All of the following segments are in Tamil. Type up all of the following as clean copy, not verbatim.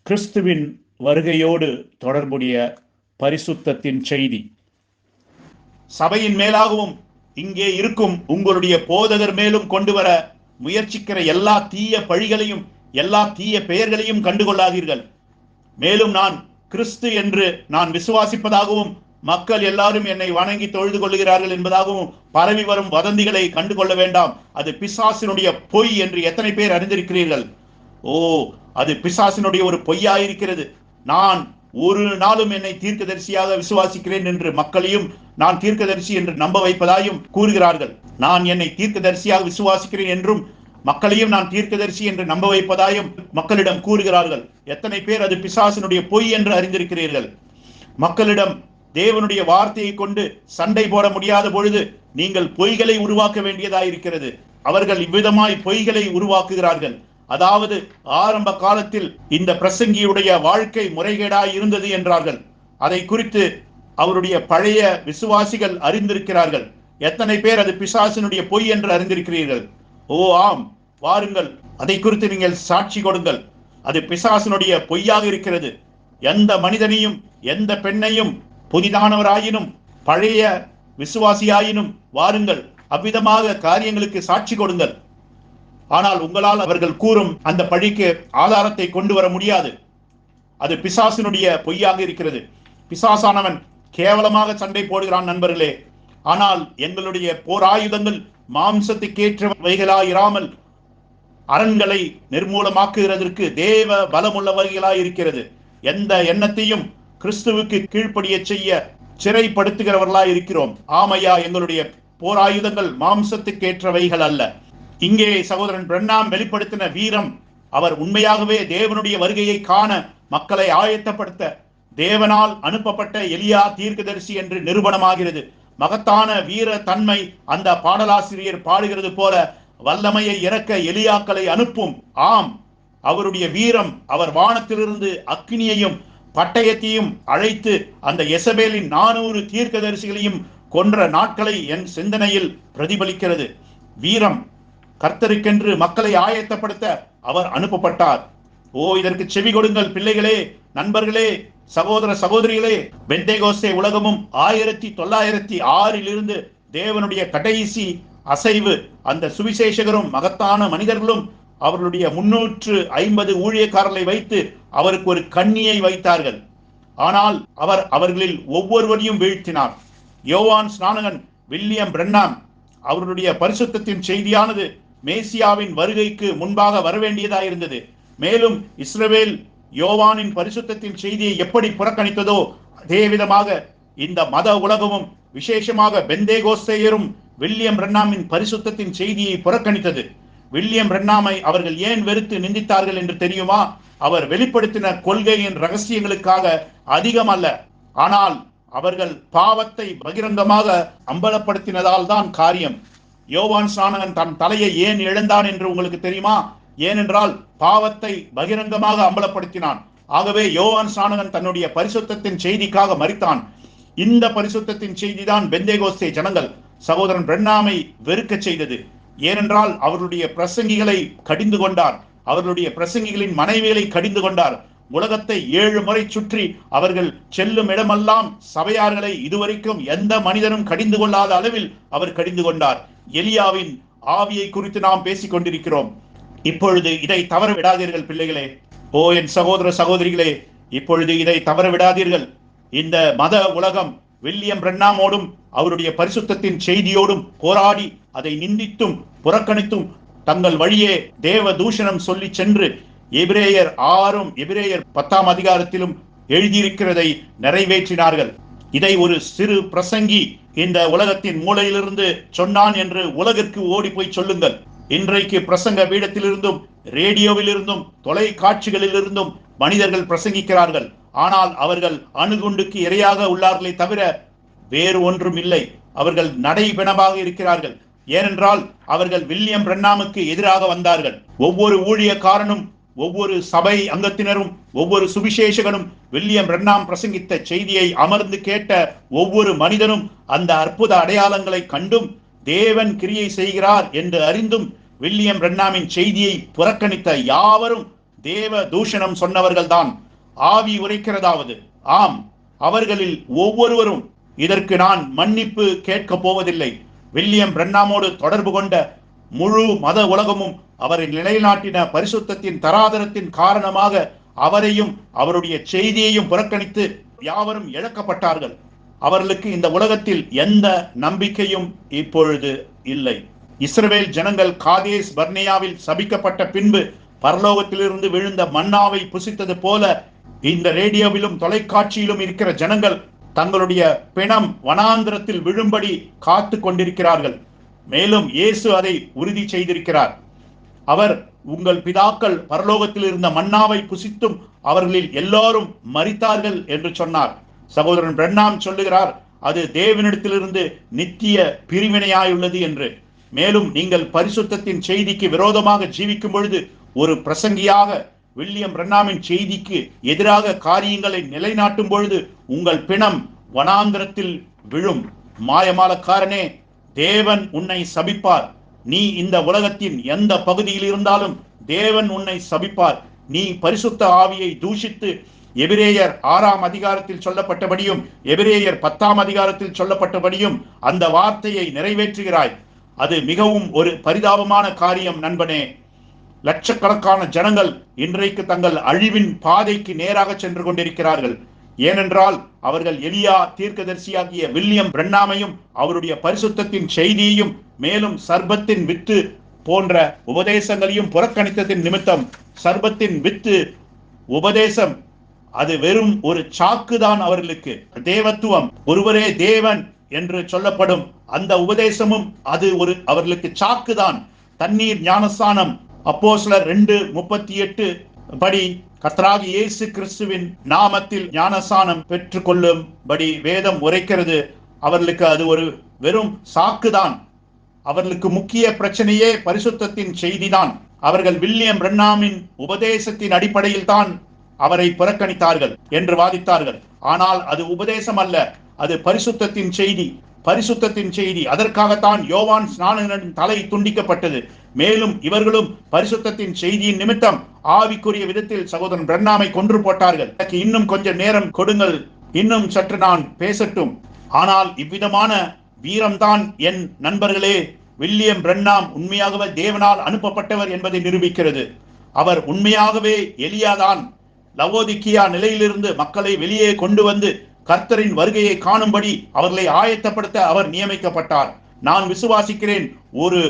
கிறிஸ்துவின் வருகையோடு தொடர்புடைய பரிசுத்தத்தின் செய்தி. சபையின் மேலாகவும் இங்கே இருக்கும் உங்களுடைய போதகர் மேலும் கொண்டு வர முயற்சிக்கிற எல்லா தீய பழிகளையும் எல்லா தீய பெயர்களையும் கண்டுகொள்ளாதீர்கள். மேலும் நான் கிறிஸ்து என்று நான் விசுவாசிப்பதாகவும் மக்கள் எல்லாரும் என்னை வணங்கி தொழுது கொள்ளுகிறார்கள் என்பதாகவும் பரவி வரும் வதந்திகளை கண்டுகொள்ள வேண்டாம். அது பிசாசினுடைய பொய் என்று எத்தனை பேர் அறிந்திருக்கிறீர்கள்? அது பிசாசினுடைய ஒரு பொய்யாயிருக்கிறது. நான் ஒரு நாளும் என்னை தீர்க்கதரிசியாக விசுவாசிக்கிறேன் என்று மக்களையும் நான் தீர்க்கதரிசி என்று நம்ப வைப்பதாயும் கூறுகிறார்கள். நான் என்னை தீர்க்கதரிசியாக விசுவாசிக்கிறேன் என்றும் மக்களையும் நான் தீர்க்கதரிசி என்று நம்ப வைப்பதாயும் மக்களிடம் கூறுகிறார்கள். எத்தனை பேர் அது பிசாசினுடைய பொய் என்று அறிந்திருக்கிறீர்கள்? மக்களிடம் தேவனுடைய வார்த்தையை கொண்டு சண்டை போட முடியாத பொழுது நீங்கள் பொய்களை உருவாக்க வேண்டியதாயிருக்கிறது. அவர்கள் இவ்விதமாய் பொய்களை உருவாக்குகிறார்கள். அதாவது ஆரம்ப காலத்தில் இந்த பிரசங்கியுடைய வாழ்க்கை முறைகேடாய் இருந்தது என்றார்கள். அதை குறித்து அவருடைய பழைய விசுவாசிகள் அறிந்திருக்கிறார்கள். எத்தனை பேர் அது பிசாசினுடைய பொய் என்று அறிந்திருக்கிறீர்கள்? ஆம், வாருங்கள், அதை குறித்து நீங்கள் சாட்சி கொடுங்கள். அது பிசாசினுடைய பொய்யாக இருக்கிறது. எந்த மனிதனையும் எந்த பெண்ணையும் புதிதானவராயினும் பழைய விசுவாசியாயினும் வாருங்கள், அவ்விதமாக காரியங்களுக்கு சாட்சி கொடுங்கள். ஆனால் உங்களால் அவர்கள் கூறும் அந்த பழிக்கு ஆதாரத்தை கொண்டு வர முடியாது. அது பிசாசினுடைய பொய்யாக இருக்கிறது. பிசாசானவன் கேவலமாக சண்டை போடுகிறான் நண்பர்களே. ஆனால் எங்களுடைய போராயுதங்கள் மாம்சத்துக்கேற்றவைகளாயிராமல் அரண்களை நிர்மூலமாக்குகிறதற்கு தேவ பலமுள்ளவைகளாய் இருக்கிறது. எந்த எண்ணத்தையும் கிறிஸ்துவுக்கு கீழ்ப்படிய செய்ய சிறைப்படுத்துகிறவர்களாய் இருக்கிறோம். ஆமையா, எங்களுடைய போராயுதங்கள் மாம்சத்துக்கேற்றவைகள் அல்ல. இங்கே சகோதரன் பிரண்ணாம் வெளிப்படுத்தின வீரம், அவர் உண்மையாகவே தேவனுடைய வருகையை காண மக்களை ஆயத்தப்படுத்த தேவனால் அனுப்பப்பட்ட எலியா தீர்க்கதரிசி என்று நிரூபணமாகிறது. மகத்தான வீர தன்மை அந்த பாடலாசிரியர் பாடுகிறது போல வல்லமையை இறக்க எலியாக்களை அனுப்பும். ஆம், அவருடைய வீரம், அவர் வானத்திலிருந்து அக்கினியையும் பட்டயத்தையும் அழைத்து அந்த எசபேலின் 400 தீர்க்கதரிசிகளையும் கொன்ற நாட்களை என் சிந்தனையில் பிரதிபலிக்கிறது. வீரம், கர்த்தருக்கென்று மக்களை ஆயத்தப்படுத்த அவர் அனுப்பப்பட்டார். இதற்கு செவி கொடுங்கள் பிள்ளைகளே, நண்பர்களே, சகோதர சகோதரிகளே. பெந்தேகோஸ்தே உலகமும் 1906 தேவனுடைய கடைசி அசைவு. அந்த சுவிசேஷகரும் மகத்தான மனிதர்களும் அவர்களுடைய 350 ஊழியக்காரர்களை வைத்து அவருக்கு ஒரு கண்ணியை வைத்தார்கள். ஆனால் அவர் அவர்களில் ஒவ்வொருவரையும் வீழ்த்தினார். யோவான் ஸ்நானகன், வில்லியம் பிரண்ணாம், அவர்களுடைய பரிசுத்தத்தின் செய்தியானது மேசியாவின் வருகைக்கு முன்பாக வரவேண்டியதாக இருந்தது. மேலும் இஸ்ரவேல் யோவானின் பரிசுத்தத்தின் செய்தியை எப்படி புறக்கணித்ததோ அதே விதமாக இந்த மத உலகமும் விசேஷமாக பெந்தேகோஸ்தேயரும் வில்லியம் பிரண்ணாமின் பரிசுத்தத்தின் செய்தியை புறக்கணித்தது. வில்லியம் பிரண்ணாமை அவர்கள் ஏன் வெறுத்து நிந்தித்தார்கள் என்று தெரியுமா? அவர் வெளிப்படுத்தின கொள்கையின் ரகசியங்களுக்காக அதிகம் அல்ல, ஆனால் அவர்கள் பாவத்தை பகிரங்கமாக அம்பலப்படுத்தினதால் தான் காரியம். யோவான் ஸ்நானகன் தன் தலையை ஏன் இழந்தான் என்று உங்களுக்கு தெரியுமா? ஏனென்றால் பாவத்தை பகிரங்கமாக அம்பலப்படுத்தினான். ஆகவே யோவான் ஸ்நானகன் தன்னுடைய பரிசுத்தத்தின் செய்திக்காக மரித்தான். இந்த பரிசுத்தத்தின் செய்திதான் பெந்தேகோஸ்தே ஜனங்கள் சகோதரன் பிரண்ணாமை வெறுக்க செய்தது. ஏனென்றால் அவர்களுடைய பிரசங்கிகளை கடிந்து கொண்டார். அவர்களுடைய பிரசங்கிகளின் மனைவிகளை கடிந்து கொண்டார். உலகத்தை 7 முறை சுற்றி அவர்கள் செல்லும் இடமெல்லாம் சபையார்களை இதுவரைக்கும் எந்த மனிதனும் கடிந்து கொள்ளாத அளவில் அவர் கடிந்து கொண்டார். எலியாவின் ஆவியை குறித்து நாம் பேசிக் கொண்டிருக்கிறோம். இப்பொழுது இதை தவற விடாதீர்கள் பிள்ளைகளே. என் சகோதர சகோதரிகளே, இப்பொழுது இதை தவற விடாதீர்கள். இந்த மத உலகம் வில்லியம் பிரண்ணாமோடும் அவருடைய பரிசுத்தத்தின் செய்தியோடும் போராடி அதை நிந்தித்தும் புறக்கணித்தும் தங்கள் வழியே தேவ தூஷணம் சொல்லி சென்று எபிரேயர் 6 எபிரேயர் 10 எழுதியிருக்கிறதை நிறைவேற்றினார்கள். இதை ஒரு சிறு பிரசங்கி இந்த உலகத்தின் மூலையிலிருந்து சொன்னான் என்று உலகிற்கு ஓடி போய் சொல்லுங்கள். இன்றைக்கு பிரசங்க பீடத்திலிருந்தும் ரேடியோவிலிருந்தும் தொலைக்காட்சிகளிலிருந்தும் மனிதர்கள் பிரசங்கிக்கிறார்கள். ஆனால் அவர்கள் அணுகுண்டுக்கு இரையாக உள்ளார்களே தவிர வேறு ஒன்றும் இல்லை. அவர்கள் நடைபெணமாக இருக்கிறார்கள். ஏனென்றால் அவர்கள் வில்லியம் பிரண்ணாமுக்கு எதிராக வந்தார்கள். ஒவ்வொரு ஊழியக்காரனும், ஒவ்வொரு சபை அங்கத்தினரும், ஒவ்வொரு சுவிசேஷகனும் வில்லியம் பிரண்ணாம் பிரசங்கித்த செய்தியை அமர்ந்து கேட்ட ஒவ்வொரு மனிதனும் அந்த அற்புத அடையாளங்களை கண்டும் தேவன் கிரியை செய்கிறார் என்று அறிந்தும் வில்லியம் பிரண்ணாமின் செய்தியை புறக்கணித்த யாவரும் தேவ தூஷணம் சொன்னவர்கள் தான். ஆவி உரைக்கிறதாவது, ஆம், அவர்களில் ஒவ்வொருவரும் இதற்கு நான் மன்னிப்பு கேட்க போவதில்லை. வில்லியம் பிரன்னாமோடு தொடர்பு கொண்ட முழு மத உலகமும் அவரை நிலைநாட்டின பரிசுத்தத்தின் தராதரத்தின் காரணமாக அவரையும் அவருடைய செய்தியையும் புறக்கணித்து யாவரும் இழக்கப்பட்டார்கள். அவர்களுக்கு இந்த உலகத்தில் எந்த நம்பிக்கையும் இப்பொழுது இல்லை. இஸ்ரவேல் ஜனங்கள் காதேஸ் பர்னேயாவில் சபிக்கப்பட்ட பின்பு பரலோகத்திலிருந்து விழுந்த மன்னாவை புசித்தது போல இந்த ரேடியோவிலும் தொலைக்காட்சியிலும் இருக்கிற ஜனங்கள் தங்களுடைய பிணம் வனாந்திரத்தில் விழும்படி காத்து கொண்டிருக்கிறார்கள். மேலும் இயேசு அதை உறுதி செய்திருக்கிறார். அவர், உங்கள் பிதாக்கள் பரலோகத்தில் இருந்த மன்னாவை புசித்தும் அவர்களில் எல்லாரும் மரித்தார்கள் என்று சொன்னார். சகோதரன் பிரண்ணாம் சொல்லுகிறார், அது தேவனிடத்திலிருந்து நித்திய பிரிவினையாயுள்ளது என்று. மேலும் நீங்கள் பரிசுத்தத்தின் செய்திக்கு விரோதமாக ஜீவிக்கும் பொழுது ஒரு பிரசங்கியாக வில்லியம் பிரண்ணாமின் செய்திக்கு எதிராக காரியங்களை நிலைநாட்டும் பொழுது உங்கள் பிணம் வனாந்திரத்தில் விழும். மாயமாலக்காரனே, தேவன் உன்னை சபிப்பார். நீ இந்த உலகத்தின் எந்த பகுதியில் இருந்தாலும் தேவன் உன்னை சபிப்பார். நீ பரிசுத்த ஆவியை தூஷித்து எபிரேயர் 6ஆம் அதிகாரத்தில் சொல்லப்பட்டபடியும் எபிரேயர் 10ஆம் அதிகாரத்தில் சொல்லப்பட்டபடியும் அந்த வார்த்தையை நிறைவேற்றுகிறாய். அது மிகவும் ஒரு பரிதாபமான காரியம் நண்பனே. லட்சக்கணக்கான ஜனங்கள் இன்றைக்கு தங்கள் அழிவின் பாதைக்கு நேராக சென்று கொண்டிருக்கிறார்கள். ஏனென்றால் அவர்கள் எலியா தீர்க்கதரிசியாகிய வில்லியம் பிரண்ணாமையும் அவருடைய பரிசுத்தத்தின் செய்தியையும் மேலும் சர்பத்தின் வித்து போன்ற உபதேசங்களையும் புறக்கணித்ததின் நிமித்தம். சர்பத்தின் வித்து உபதேசம் அது வெறும் ஒரு சாக்குதான். அவர்களுக்கு தேவத்துவம், ஒருவரே தேவன் என்று சொல்லப்படும் அந்த உபதேசமும் அது அவர்களுக்கு சாக்குதான். தண்ணீர் ஞானஸ்தானம் அப்போஸ்தலர் 2:38 படி கர்த்தராகிய இயேசு கிறிஸ்துவின் நாமத்தில் ஞானஸ்தானம் பெற்றுக் கொள்ளும்படி வேதம் உரைக்கிறது. அவர்களுக்கு அது ஒரு வெறும் சாக்குதான். அவர்களுக்கு முக்கிய பிரச்சனையே பரிசுத்தத்தின் செய்திதான். அவர்கள் வில்லியம் பிரண்ணாமின் உபதேசத்தின் அடிப்படையில் தான் அவரை புறக்கணித்தார்கள் என்று வாதித்தார்கள். ஆனால் அது உபதேசம் அல்ல, அது பரிசுத்தத்தின் செய்தி. பரிசுத்தத்தின் செய்தி. அதற்காகத்தான் யோவான் ஸ்நானகனின் தலை துண்டிக்கப்பட்டது. மேலும் இவர்களும் பரிசுத்தத்தின் செய்தியின் நிமித்தம் ஆவிக்குரிய விதத்தில் சகோதரன் பிரண்ணாமை கொன்று போட்டார்கள். எனக்கு இன்னும் கொஞ்சம் நேரம் கொடுங்கள், இன்னும் சற்று நான் பேசட்டும். ஆனால் இவ்விதமான வீரம்தான் என் நண்பர்களே வில்லியம் பிரண்ணாம் உண்மையாகவே தேவனால் அனுப்பப்பட்டவர் என்பதை நிரூபிக்கிறது. அவர் உண்மையாகவே எலியாதான். லவோதிக்கியா நிலையிலிருந்து மக்களை வெளியே கொண்டு வந்து கர்த்தரின் வருகையை காணும்படி அவர்களை ஆயத்தப்படுத்த அவர் நியமிக்கப்பட்டார். நான் விசுவாசிக்கிறேன் ஒரு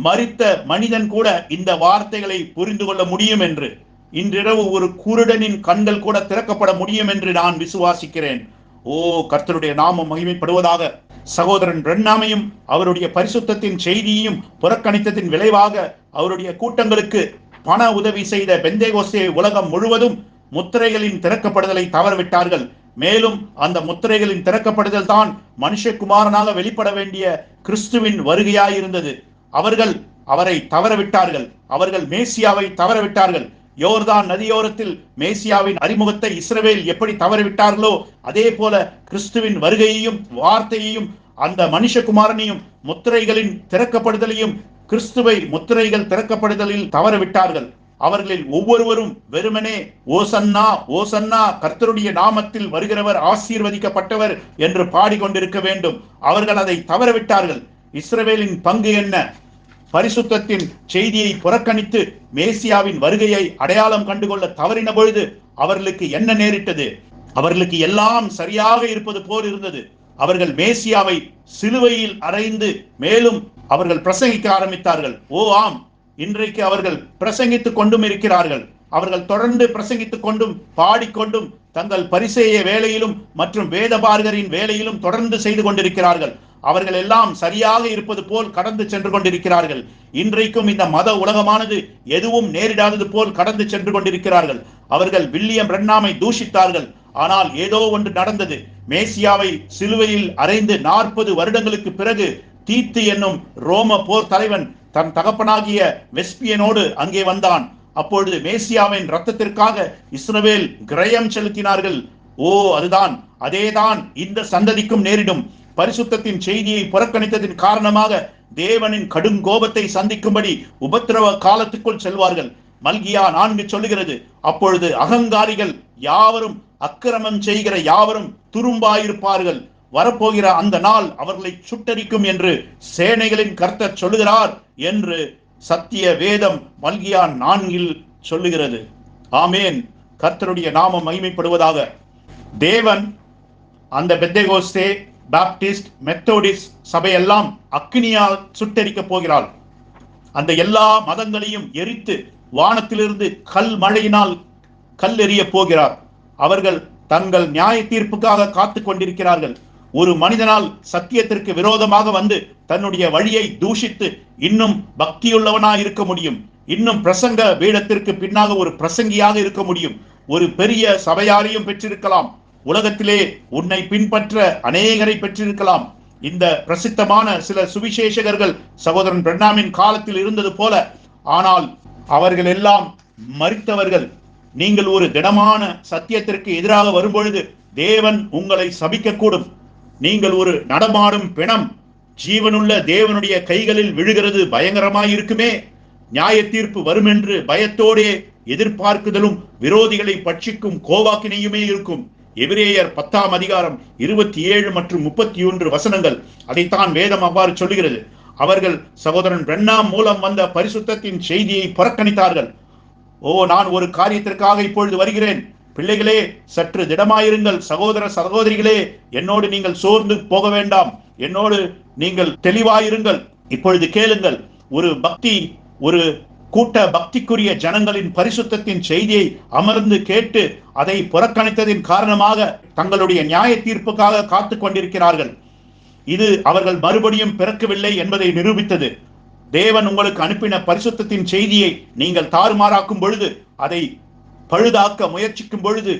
மரித்த மனிதன் கூட இந்த வார்த்தைகளை புரிந்து கொள்ள முடியும் என்று. இன்றிரவு ஒரு குருடனின் கண்கள் கூட திறக்கப்பட முடியும் என்று நான் விசுவாசிக்கிறேன். ஓ, கர்த்தருடைய நாமம் மகிமைப்படுவதாக. சகோதரன் பிரண்ணாமையும் அவருடைய பரிசுத்தத்தின் செய்தியையும் புறக்கணித்ததின் விளைவாக அவருடைய கூட்டங்களுக்கு பண உதவி செய்த பெந்தேகோஸ்தே உலகம் முழுவதும் முத்திரைகளின் திறக்கப்படுதலை தவறவிட்டார்கள். மேலும் அந்த முத்திரைகளின் திறக்கப்படுதல் தான் மனுஷகுமாரனாக வெளிப்பட வேண்டிய கிறிஸ்துவின் வருகையாயிருந்தது. அவர்கள் அவரை தவறவிட்டார்கள். அவர்கள் மேசியாவை தவறவிட்டார்கள். யோர்தான் நதியோரத்தில் மேசியாவின் அறிமுகத்தை இஸ்ரவேல் எப்படி தவறவிட்டார்களோ அதே போல கிறிஸ்துவின் வருகையையும் வார்த்தையையும் அந்த மனுஷகுமாரனையும் முத்திரைகளின் திறக்கப்படுதலையும் கிறிஸ்துவை முத்திரைகள் திறக்கப்படுதலில் தவறவிட்டார்கள். அவர்களில் ஒவ்வொருவரும் வெறுமனே ஓசன்னா ஓசன்னா, கர்த்தருடைய நாமத்தில் வருகிறவர் ஆசீர்வதிக்கப்பட்டவர் என்று பாடிக்கொண்டிருக்க வேண்டும். அவர்கள் அதை தவறவிட்டார்கள். இஸ்ரவேலின் பங்கு என்ன? பரிசுத்தத்தின் செய்தியை புறக்கணித்து மேசியாவின் வருகையை அடையாளம் கண்டுகொள்ள தவறின பொழுது அவர்களுக்கு என்ன நேரிட்டது? அவர்களுக்கு எல்லாம் சரியாக இருப்பது போல் இருந்தது. அவர்கள் மேசியாவை சிலுவையில் அறைந்து மேலும் அவர்கள் பிரசங்கிக்க ஆரம்பித்தார்கள். ஓ ஆம், இன்றைக்கு அவர்கள் பிரசங்கித்துக் கொண்டும் இருக்கிறார்கள். அவர்கள் தொடர்ந்து பிரசங்கித்துக் கொண்டும் பாடிக்கொண்டும் தங்கள் பரிசேய வேலையிலும் மற்றும் வேதபாரகரின் வேலையிலும் தொடர்ந்து செய்து கொண்டிருக்கிறார்கள். அவர்கள் எல்லாம் சரியாக இருப்பது போல் கடந்து சென்று கொண்டிருக்கிறார்கள். இன்றைக்கும் இந்த மத உலகமானது எதுவும் நேரிடாதது போல் கடந்து சென்று கொண்டிருக்கிறார்கள். அவர்கள் வில்லியம் பிரண்ணாமை தூஷித்தார்கள். ஆனால் ஏதோ ஒன்று நடந்தது. மேசியாவை சிலுவையில் அறைந்து 40 வருடங்களுக்கு பிறகு தீத்து என்னும் ரோம போர் தலைவன் தன் தகப்பனாகிய வெஸ்பியனோடு அங்கே வந்தான். அப்பொழுது மேசியாவின் இரத்தத்திற்காக இஸ்ரவேல் கிரயம் செலுத்தினார்கள். ஓ, அதுதான், அதேதான் இந்த சந்ததிக்கும் நேரிடும். பரிசுத்தத்தின் செய்தியை புறக்கணித்ததின் காரணமாக தேவனின் கடும் கோபத்தை சந்திக்கும்படி உபத்திரவ காலத்துக்குள் செல்வார்கள். மல்கியா 4 சொல்லுகிறது, அப்பொழுது அகங்காரிகள் யாவரும் அக்கிரமம் செய்கிற யாவரும் துரும்பாயிருப்பார்கள், வரப்போகிற அந்த நாள் அவர்களை சுட்டரிக்கும் என்று சேனைகளின் கர்த்தர் சொல்லுகிறார் என்று சத்திய வேதம் மல்கியா 4 சொல்லுகிறது. ஆமேன். கர்த்தருடைய நாமம் மகிமைப்படுவதாக. தேவன் அந்த பெந்தேகோஸ்தே, பாப்டிஸ்ட், மெத்தோடிஸ்ட் சபையெல்லாம் அக்கினியால் சுட்டரிக்க போகிறாள். அந்த எல்லா மதங்களையும் எரித்து வானத்திலிருந்து கல் மழையினால் கல் எறிய போகிறார். அவர்கள் தங்கள் நியாய தீர்ப்புக்காக காத்து கொண்டிருக்கிறார்கள். ஒரு மனிதனால் சத்தியத்திற்கு விரோதமாக வந்து தன்னுடைய வழியை தூஷித்து இன்னும் பக்தியுள்ளவனாக இருக்க முடியும், இன்னும் பிரசங்க பீடத்திற்கு பின்னாக ஒரு பிரசங்கியாக இருக்க முடியும், ஒரு பெரிய சபையாரையும் பெற்றிருக்கலாம், உலகத்திலே உன்னை பின்பற்ற அநேகரை பெற்றிருக்கலாம். இந்த பிரசித்தமான சில சுவிசேஷகர்கள் சகோதரன் பிரணாமின் காலத்தில் இருந்தது போல. ஆனால் அவர்கள் எல்லாம் மரித்தவர்கள். நீங்கள் ஒரு திடமான சத்தியத்திற்கு எதிராக வரும்பொழுது தேவன் உங்களை சபிக்க கூடும். நீங்கள் ஒரு நடமாடும் பிணம் ஜீவனுள்ள தேவனுடைய கைகளில் விழுகிறது பயங்கரமாயிருக்குமே. நியாய தீர்ப்பு வரும் என்று பயத்தோடே எதிர்பார்க்குதலும் விரோதிகளை பட்சிக்கும் கோவாக்கினையுமே இருக்கும். எபிரேயர் 10ஆம் அதிகாரம் 27 மற்றும் 31 வசனங்கள் அதைத்தான் வேதம் அவ்வாறு சொல்லுகிறது. அவர்கள் சகோதரன் பிரணாம் மூலம் வந்த பரிசுத்தத்தின் செய்தியை புறக்கணித்தார்கள். நான் ஒரு காரியத்திற்காக இப்பொழுது வருகிறேன். பிள்ளைகளே, சற்று திடமாயிருங்கள். சகோதர சகோதரிகளே, என்னோடு நீங்கள் சோர்ந்து போக வேண்டாம், என்னோடு நீங்கள் தெளிவாயிருங்கள். இப்பொழுது கேளுங்கள். ஒரு கூட்ட பக்திக்குரிய ஜனங்களின் பரிசுத்தத்தின் செய்தியை அமர்ந்து கேட்டு அதை புறக்கணித்ததின் காரணமாக தங்களுடைய நியாய தீர்ப்புக்காக காத்து கொண்டிருக்கிறார்கள். இது அவர்கள் மறுபடியும் பிறக்கவில்லை என்பதை நிரூபித்தது. தேவன் உங்களுக்கு அனுப்பின பரிசுத்தத்தின் செய்தியை நீங்கள் தாறுமாறாக்கும் பொழுது, அதை பழுதாக்க முயற்சிக்கும் பொழுது,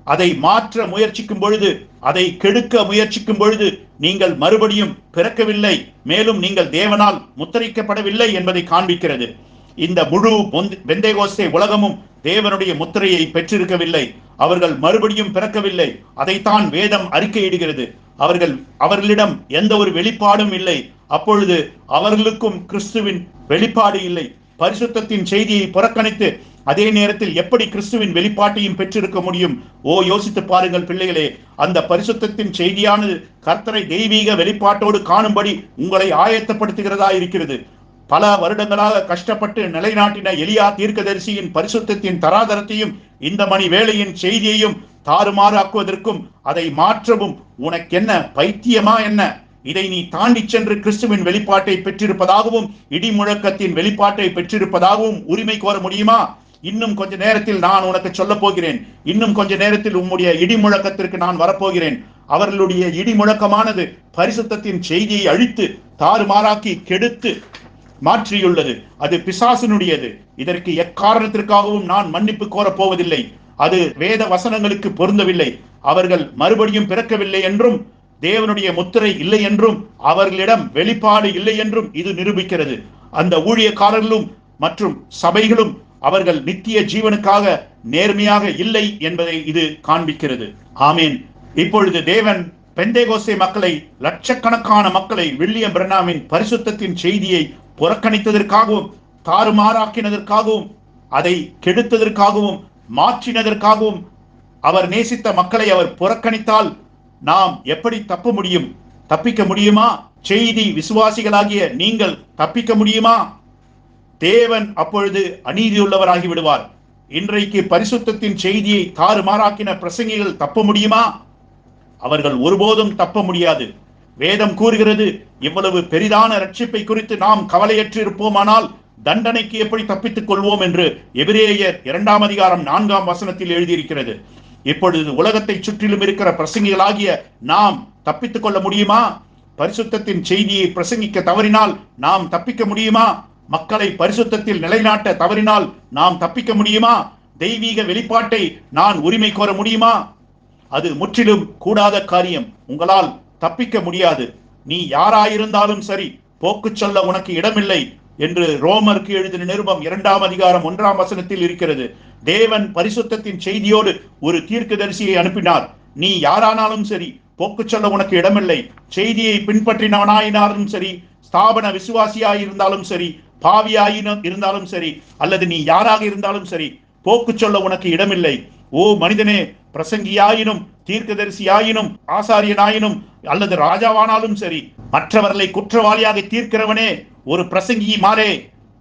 அதை மாற்ற முயற்சிக்கும் பொழுது, அதை கெடுக்க முயற்சிக்கும் பொழுது நீங்கள் மறுபடியும் பிறக்கவில்லை, மேலும் நீங்கள் தேவனால் முத்திரிக்கப்படவில்லை என்பதை காண்பிக்கிறது. இந்த முழு பெந்தேகோஸ்தே உலகமும் தேவனுடைய முத்திரையை பெற்றிருக்கவில்லை. அவர்கள் மறுபடியும் பிறக்கவில்லை. அதைத்தான் வேதம் அறிக்கையிடுகிறது. அவர்களிடம் எந்த ஒரு வெளிப்பாடும் இல்லை. அப்பொழுது அவர்களுக்கும் கிறிஸ்துவின் வெளிப்பாடு இல்லை. பரிசுத்தத்தின் செய்தியை புறக்கணித்து அதே நேரத்தில் எப்படி கிறிஸ்துவின் வெளிப்பாட்டையும் பெற்றிருக்க முடியும்? யோசித்து பாருங்கள் பிள்ளைகளே. அந்த பரிசுத்தத்தின் செய்தியானது கர்த்தரை தெய்வீக வெளிப்பாட்டோடு காணும்படி உங்களை ஆயத்தப்படுத்துகிறதா இருக்கிறது. பல வருடங்களாக கஷ்டப்பட்டு நிலைநாட்டின எலியா தீர்க்கதரிசியின் பரிசுத்தத்தின் தராதரத்தையும் இந்த மணி வேளையின் செய்தியையும் தாறுமாறாக்குவதற்கும் அதை மாற்றவும் உனக்கு என்ன பைத்தியமா என்ன? இதை நீ தாண்டி சென்று கிறிஸ்துவின் வெளிப்பாட்டை பெற்றிருப்பதாகவும் இடி முழக்கத்தின் வெளிப்பாட்டை பெற்றிருப்பதாகவும் உரிமை கோர முடியுமா? இன்னும் கொஞ்ச நேரத்தில் நான் உனக்கு சொல்ல போகிறேன். இன்னும் கொஞ்ச நேரத்தில் உம்முடைய இடி முழக்கத்திற்கு நான் வரப்போகிறேன். அவர்களுடைய இடி முழக்கமானது பரிசுத்தத்தின் செய்தியை அழித்து தாறுமாறாக்கி கெடுத்து மாற்றியுள்ளது. அது பிசாசினுடையது. இதற்கு எக்காரணத்திற்காகவும் நான் மன்னிப்பு கோரப் போவதில்லை. அது வேத வசனங்களுக்கு பொருந்தவில்லை. அவர்கள் மறுபடியும் பிறக்கவில்லை என்றும் தேவனுடைய முத்திரை இல்லை என்றும் அவர்களிடம் வெளிப்பாடு இல்லை என்றும் இது நிரூபிக்கிறது. அந்த ஊழியக்காரர்களும் மற்றும் சபைகளும் அவர்கள் நித்திய ஜீவனுக்காக நேர்மையாக இல்லை என்பதை இது காண்பிக்கிறது. ஆமீன். இப்பொழுது தேவன் பெந்தேகோஸ்தே மக்களை, லட்சக்கணக்கான மக்களை வில்லியம் பிரணாமின் பரிசுத்தத்தின் செய்தியை புறக்கணித்ததற்காகவும் தாறுமாறாக்கினதற்காகவும் அதை கெடுத்ததற்காகவும் மாற்றினதற்காகவும் அவர் நேசித்த மக்களை அவர் புறக்கணித்தால் நாம் எப்படி தப்பிக்க முடியுமா? செய்தி விசுவாசிகளாகிய நீங்கள் தப்பிக்க முடியுமா? தேவன் அப்பொழுது அநீதியுள்ளவராகி விடுவார். இன்றைக்கு பரிசுத்தத்தின் செய்தியை தாறுமாறாக்கின பிரசங்கிகள் தப்ப முடியுமா? அவர்கள் ஒருபோதும் தப்ப முடியாது. வேதம் கூறுகிறது, இவ்வளவு பெரிதான ரட்சிப்பை குறித்து நாம் கவலையற்று இருப்போமானால் தண்டனைக்கு எப்படி தப்பித்துக் கொள்வோம் என்று எபிரேயர் 2ஆம் அதிகாரம் 4ஆம் வசனத்தில் எழுதியிருக்கிறது. இப்பொழுது உலகத்தை சுற்றிலும் இருக்கிற பிரசங்கிகளாகிய நாம் தப்பித்துக் கொள்ள முடியுமா? பரிசுத்தத்தின் செய்தியை பிரசங்கிக்க தவறினால் நாம் தப்பிக்க முடியுமா? மக்களை பரிசுத்தத்தில் நிலைநாட்ட தவறினால் நாம் தப்பிக்க முடியுமா? தெய்வீக வெளிப்பாட்டை நான் உரிமை கோர முடியுமா? அது முற்றிலும் கூடாத காரியம். உங்களால் தப்பிக்க முடியாது. நீ யாராயிருந்தாலும் சரி, போக்கு சொல்ல உனக்கு இடமில்லை என்று ரோமருக்கு எழுதின நிருபம் 2ஆம் அதிகாரம் 1ஆம் வசனத்தில் இருக்கிறது. தேவன் பரிசுத்தத்தின் செய்தியோடு ஒரு தீர்க்கதரிசியை அனுப்பினார். நீ யாரானாலும் சரி, போக்கு சொல்ல உனக்கு இடமில்லை. செய்தியை பின்பற்றினவனாயினாலும் சரி, ஸ்தாபன விசுவாசியாயிருந்தாலும் சரி, பாவியாயினும் இருந்தாலும் சரி, அல்லது நீ யாராக இருந்தாலும் சரி, போக்கு சொல்ல உனக்கு இடமில்லை. ஓ மனிதனே, பிரசங்கியாயினும் தீர்க்கதரிசியாயினும் ஆசாரியனாயினும் அல்லது ராஜாவானாலும் சரி, மற்றவர்களை குற்றவாளியாக தீர்க்கிறவனே, ஒரு பிரசங்கி மாறே,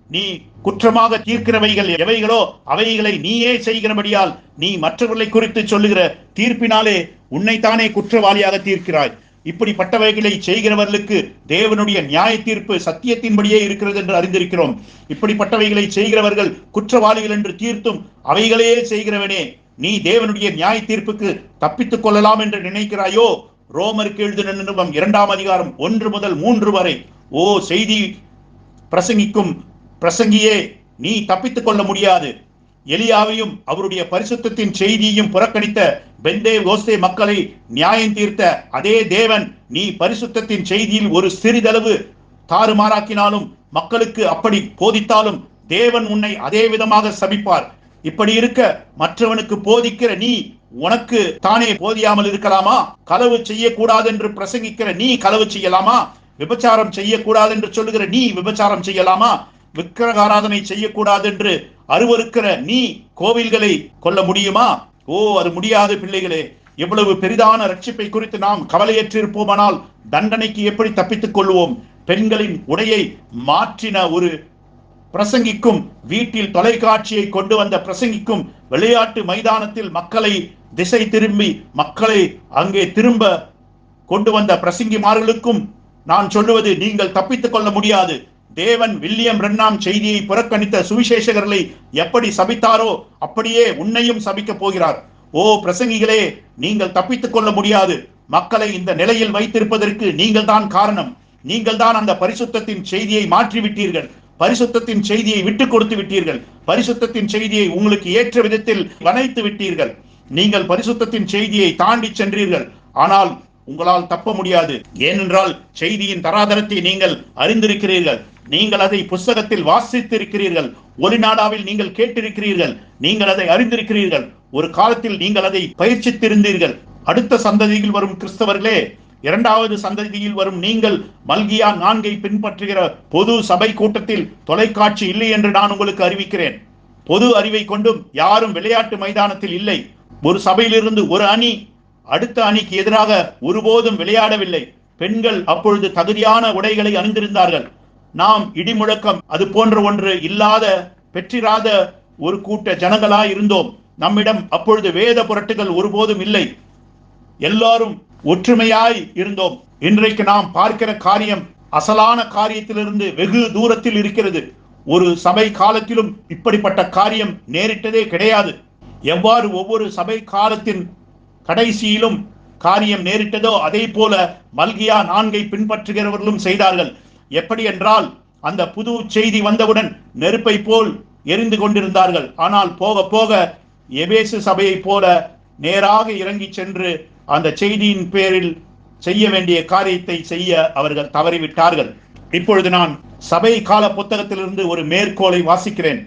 நீ குற்றமாக தீர்க்கிறவைகள் எவைகளோ அவைகளை நீயே செய்கிறபடியால் நீ மற்றவர்களை குறித்து சொல்லுகிற தீர்ப்பினாலே உன்னைத்தானே குற்றவாளியாக தீர்க்கிறாய். இப்படிப்பட்டவைகளை செய்கிறவர்களுக்கு தேவனுடைய நியாய தீர்ப்பு சத்தியத்தின்படியே இருக்கிறது என்று அறிந்திருக்கிறோம். இப்படிப்பட்டவைகளை செய்கிறவர்கள் குற்றவாளிகள் என்று தீர்த்தும் அவைகளே செய்கிறவனே, நீ தேவனுடைய நியாய தீர்ப்புக்கு தப்பித்துக் கொள்ளலாம் என்று நினைக்கிறாயோ? ரோமருக்கு எழுதின நிருபம் 2ஆம் அதிகாரம் 1 முதல் 3 வரை. ஓ செய்தி பிரசங்கிக்கும் பிரசங்கியே, நீ தப்பித்துக் கொள்ள முடியாது. எலியாவையும் அவருடைய பரிசுத்தத்தின் செய்தியையும் புறக்கணித்த பெந்தே கோஸ்தே மக்களை நியாயம் தீர்த்த அதே தேவன், நீ பரிசுத்தத்தின் செய்தியில் ஒரு சிறிதளவு தாறுமாறாக்கினாலும் மக்களுக்கு அப்படி போதித்தாலும் தேவன் உன்னை அதே விதமாக சபிப்பார். இப்படி இருக்க மற்றவனுக்கு போதிக்கிற நீ உனக்கு தானே போதியாமல் இருக்கலாமா? களவு செய்யக்கூடாது என்று பிரசங்கிக்கிற நீ களவு செய்யலாமா? விபச்சாரம் செய்யக்கூடாது என்று சொல்லுகிற நீ விபச்சாரம் செய்யலாமா? விக்கிரகாராதனை செய்யக்கூடாது என்று அருவருக்கிற நீ கோவில்களை கொல்ல முடியுமா? ஓ, அது முடியாது பிள்ளைகளே. எவ்வளவு பெரிதான ரட்சிப்பை குறித்து நாம் கவலையற்றிருப்போமானால் தண்டனைக்கு எப்படி தப்பித்துக் கொள்வோம்? பெண்களின் உடையை மாற்றின ஒரு பிரசங்கிக்கும், வீட்டில் தொலைக்காட்சியை கொண்டு வந்த பிரசங்கிக்கும், விளையாட்டு மைதானத்தில் மக்களை திசை திரும்பி மக்களை அங்கே திரும்ப கொண்டு வந்த பிரசங்கிமார்களுக்கும் நான் சொல்லுவது, நீங்கள் தப்பித்துக் கொள்ள முடியாது. தேவன் வில்லியம் பிரண்ணாம் செய்தியை புறக்கணித்த சுவிசேஷகர்களை எப்படி சபித்தாரோ அப்படியே உன்னையும் சபிக்க போகிறார். ஓ பிரசங்கிகளே, நீங்கள் தப்பித்துக் கொள்ள முடியாது. மக்களை இந்த நிலையில் வைத்திருப்பதற்கு நீங்கள் தான் காரணம். நீங்கள் தான் அந்த பரிசுத்தத்தின் செய்தியை மாற்றிவிட்டீர்கள். பரிசுத்தத்தின் செய்தியை விட்டு கொடுத்து விட்டீர்கள். பரிசுத்தத்தின் செய்தியை உங்களுக்கு ஏற்ற விதத்தில் வனைத்து விட்டீர்கள். நீங்கள் பரிசுத்தத்தின் செய்தியை தாண்டி சென்றீர்கள். ஆனால் உங்களால் தப்ப முடியாது. ஏனென்றால் செய்தியின் தராதரத்தை நீங்கள் அறிந்திருக்கிறீர்கள். நீங்கள் அதை புஸ்தகத்தில் வாசித்திருக்கிறீர்கள். ஒலிநாடாவில் நீங்கள் கேட்டிருக்கிறீர்கள். நீங்கள் அதை அறிந்திருக்கிறீர்கள். ஒரு காலத்தில் நீங்கள் அதை பயிற்சித்திருந்தீர்கள். அடுத்த சந்ததியில் வரும் கிறிஸ்தவர்களே, 2வது சந்ததியில் வரும் நீங்கள் மல்கியா 4 பின்பற்றுகிற பொது சபை கூட்டத்தில் தொலைக்காட்சி இல்லை என்று நான் உங்களுக்கு அறிவிக்கிறேன். பொது அறிவை கொண்டும் யாரும் விளையாட்டு மைதானத்தில் இல்லை. ஒரு சபையிலிருந்து ஒரு அணி அடுத்த அணிக்கு எதிராக ஒருபோதும் விளையாடவில்லை. பெண்கள் அப்பொழுது தகுதியான உடைகளை அணிந்திருந்தார்கள். நாம் இடிமுழக்கம் அது போன்ற ஒன்று இல்லாத பெற்றிராத ஒரு கூட்ட ஜனங்களாய் இருந்தோம். நம்மிடம் அப்பொழுது வேத புரட்டுகள் ஒருபோதும் இல்லை. எல்லாரும் ஒற்றுமையாய் இருந்தோம். இன்றைக்கு நாம் பார்க்கிற காரியம் அசலான காரியத்திலிருந்து வெகு தூரத்தில் இருக்கிறது. ஒரு சபை காலத்திலும் இப்படிப்பட்ட காரியம் நேரிட்டதே கிடையாது. எவ்வாறு ஒவ்வொரு சபை காலத்தின் கடைசியிலும் காரியம் நேரிட்டதோ அதே போல மல்கியா 4 பின்பற்றுகிறவர்களும் செய்தார்கள். எப்படி என்றால், அந்த புது செய்தி வந்தவுடன் நெருப்பை போல் எரிந்து கொண்டிருந்தார்கள். ஆனால் போக போக எபேசு சபையை போல நேராக இறங்கி சென்று அந்த செய்தியின் பேரில் செய்ய வேண்டிய காரியத்தை செய்ய அவர்கள் தவறிவிட்டார்கள். இப்பொழுது நான் சபை கால புத்தகத்திலிருந்து ஒரு மேற்கோளை வாசிக்கிறேன்,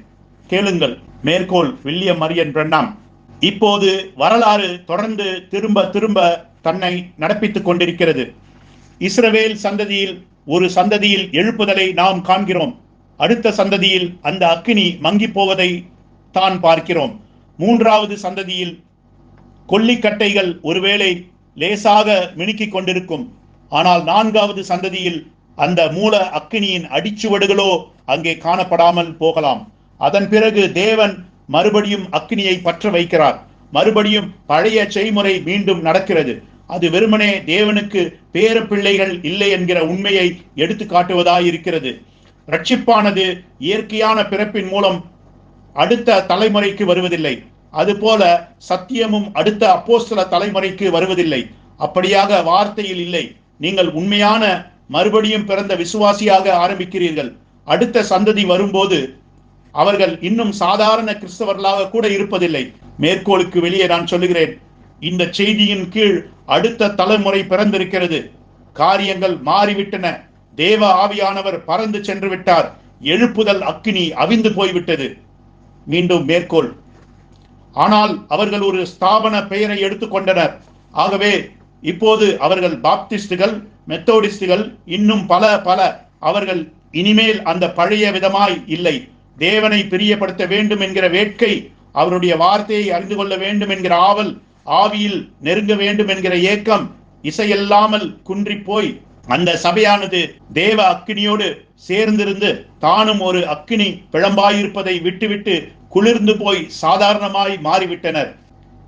கேளுங்கள். மேற்கோள் வில்லியம் மரியன் பிரண்ணாம். இப்போது வரலாறு தொடர்ந்து திரும்ப திரும்ப தன்னை நடப்பித்துக் கொண்டிருக்கிறது. இஸ்ரவேல் சந்ததியில் ஒரு சந்ததியில் எழுப்புதலை நாம் காண்கிறோம். அடுத்த சந்ததியில் அந்த அக்கினி மங்கி போவதை தான் பார்க்கிறோம். 3வது சந்ததியில் கொல்லிக்கட்டைகள் ஒருவேளை லேசாக மினுக்கிக் கொண்டிருக்கும். ஆனால் 4வது சந்ததியில் அந்த மூல அக்கினியின் அடிச்சுவடுகளோ அங்கே காணப்படாமல் போகலாம். அதன் பிறகு தேவன் மறுபடியும் அக்கினியை பற்ற வைக்கிறார். மறுபடியும் பழைய செய்முறை மீண்டும் நடக்கிறது. அது வெறுமனே தேவனுக்கு பேர பிள்ளைகள் இல்லை என்கிற உண்மையை எடுத்து காட்டுவதாயிருக்கிறது. ரட்சிப்பானது இயற்கையான பிறப்பின் மூலம் அடுத்த தலைமுறைக்கு வருவதில்லை. அதுபோல சத்தியமும் அடுத்த அப்போஸ்தல தலைமுறைக்கு வருவதில்லை. அப்படியாக வார்த்தையில் இல்லை. நீங்கள் உண்மையான மறுபடியும் பிறந்த விசுவாசியாக ஆரம்பிக்கிறீர்கள். அடுத்த சந்ததி வரும்போது அவர்கள் இன்னும் சாதாரண கிறிஸ்தவர்களாக கூட இருப்பதில்லை. மேற்கோளுக்கு வெளியே நான் சொல்லுகிறேன், இந்த செய்தியின் கீழ் அடுத்த தலைமுறை பிறந்திருக்கிறது. காரியங்கள் மாறிவிட்டன. தேவ ஆவியானவர் பறந்து சென்று விட்டார். எழுப்புதல் அக்கினி அவிந்து போய்விட்டது. மீண்டும் மேற்கோள். ஆனால் அவர்கள் ஒரு ஸ்தாபன பெயரை எடுத்துக்கொண்டனர். ஆகவே இப்போது அவர்கள் பாப்டிஸ்டுகள், மெத்தோடிஸ்டுகள், இன்னும் பல அவர்கள் இனிமேல் அந்த பழைய விதமாய் இல்லை. தேவனை பிரியப்படுத்த வேண்டும் என்கிற வேட்கை, அவருடைய வார்த்தையை அறிந்து கொள்ள வேண்டும் என்கிற ஆவல், ஆவியில் நெருங்க வேண்டும் என்கிற ஏக்கம் இசையல்லாமல் குன்றி போய் அந்த சபையானது தேவ அக்கினியோடு சேர்ந்திருந்து தானும் ஒரு அக்கினி பிழம்பாயிருப்பதை விட்டுவிட்டு குளிர்ந்து போய் சாதாரணமாய் மாறிவிட்டனர்.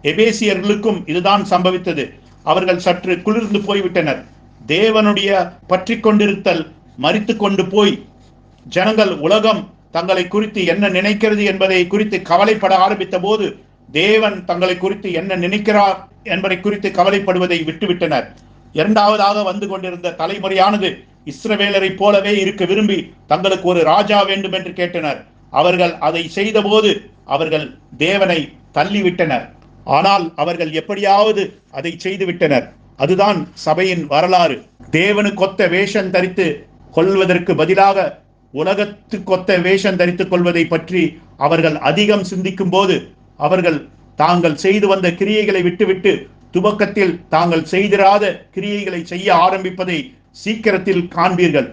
எபேசியர்களுக்கும் இதுதான் சம்பவித்தது. அவர்கள் சற்று குளிர்ந்து போய்விட்டனர். தேவனுடைய பற்றி கொண்டிருத்தல் மரித்து கொண்டு போய் ஜனங்கள் உலகம் தங்களை குறித்து என்ன நினைக்கிறது என்பதை குறித்து கவலைப்பட ஆரம்பித்த போது தேவன் தங்களை குறித்து என்ன நினைக்கிறார் என்பதை குறித்து கவலைப்படுவதை விட்டுவிட்டனர். இரண்டாவதாக வந்து கொண்டிருந்த தலைமுறையானது இஸ்ரவேலரை போலவே இருக்க விரும்பி தங்களுக்கு ஒரு ராஜா வேண்டும் என்று கேட்டனர். அவர்கள் அதை செய்த போது அவர்கள் தேவனை தள்ளிவிட்டனர். ஆனால் அவர்கள் எப்படியாவது அதை செய்து விட்டனர். அதுதான் சபையின் வரலாறு. தேவனுக்கொத்த வேஷம் தரித்து கொள்வதற்கு பதிலாக உலகத்துக்கொத்த வேஷம் தரித்துக் கொள்வதை பற்றி அவர்கள் அதிகம் சிந்திக்கும் போது அவர்கள் தாங்கள் செய்து வந்த கிரியைகளை விட்டுவிட்டு துவக்கத்தில் தாங்கள் செய்திராத கிரியைகளை செய்ய ஆரம்பிப்பதை சீக்கிரத்தில் காண்பீர்கள்.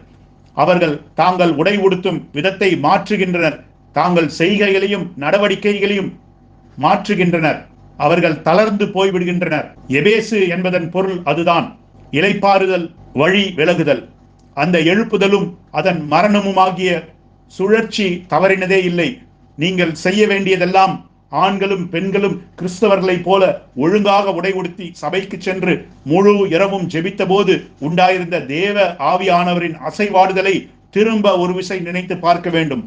அவர்கள் தாங்கள் உடை உடுத்தும் விதத்தை மாற்றுகின்றனர். தாங்கள் செய்கைகளையும் நடவடிக்கைகளையும் மாற்றுகின்றனர். அவர்கள் தளர்ந்து போய்விடுகின்றனர். எபேசு என்பதன் பொருள் அதுதான், இளைப்பாறுதல், வழி விலகுதல். அந்த எழுப்புதலும் அதன் மரணமுமாகிய சுழற்சி தவறினதே இல்லை. நீங்கள் செய்ய வேண்டியதெல்லாம் ஆண்களும் பெண்களும் கிறிஸ்தவர்களை போல ஒழுங்காக உடை உடுத்தி சபைக்கு சென்று முழு இரவும் ஜெபித்த போது உண்டாயிருந்த தேவ ஆவியானவரின் அசைவாடுதலை திரும்ப ஒரு விசை நினைத்து பார்க்க வேண்டும்.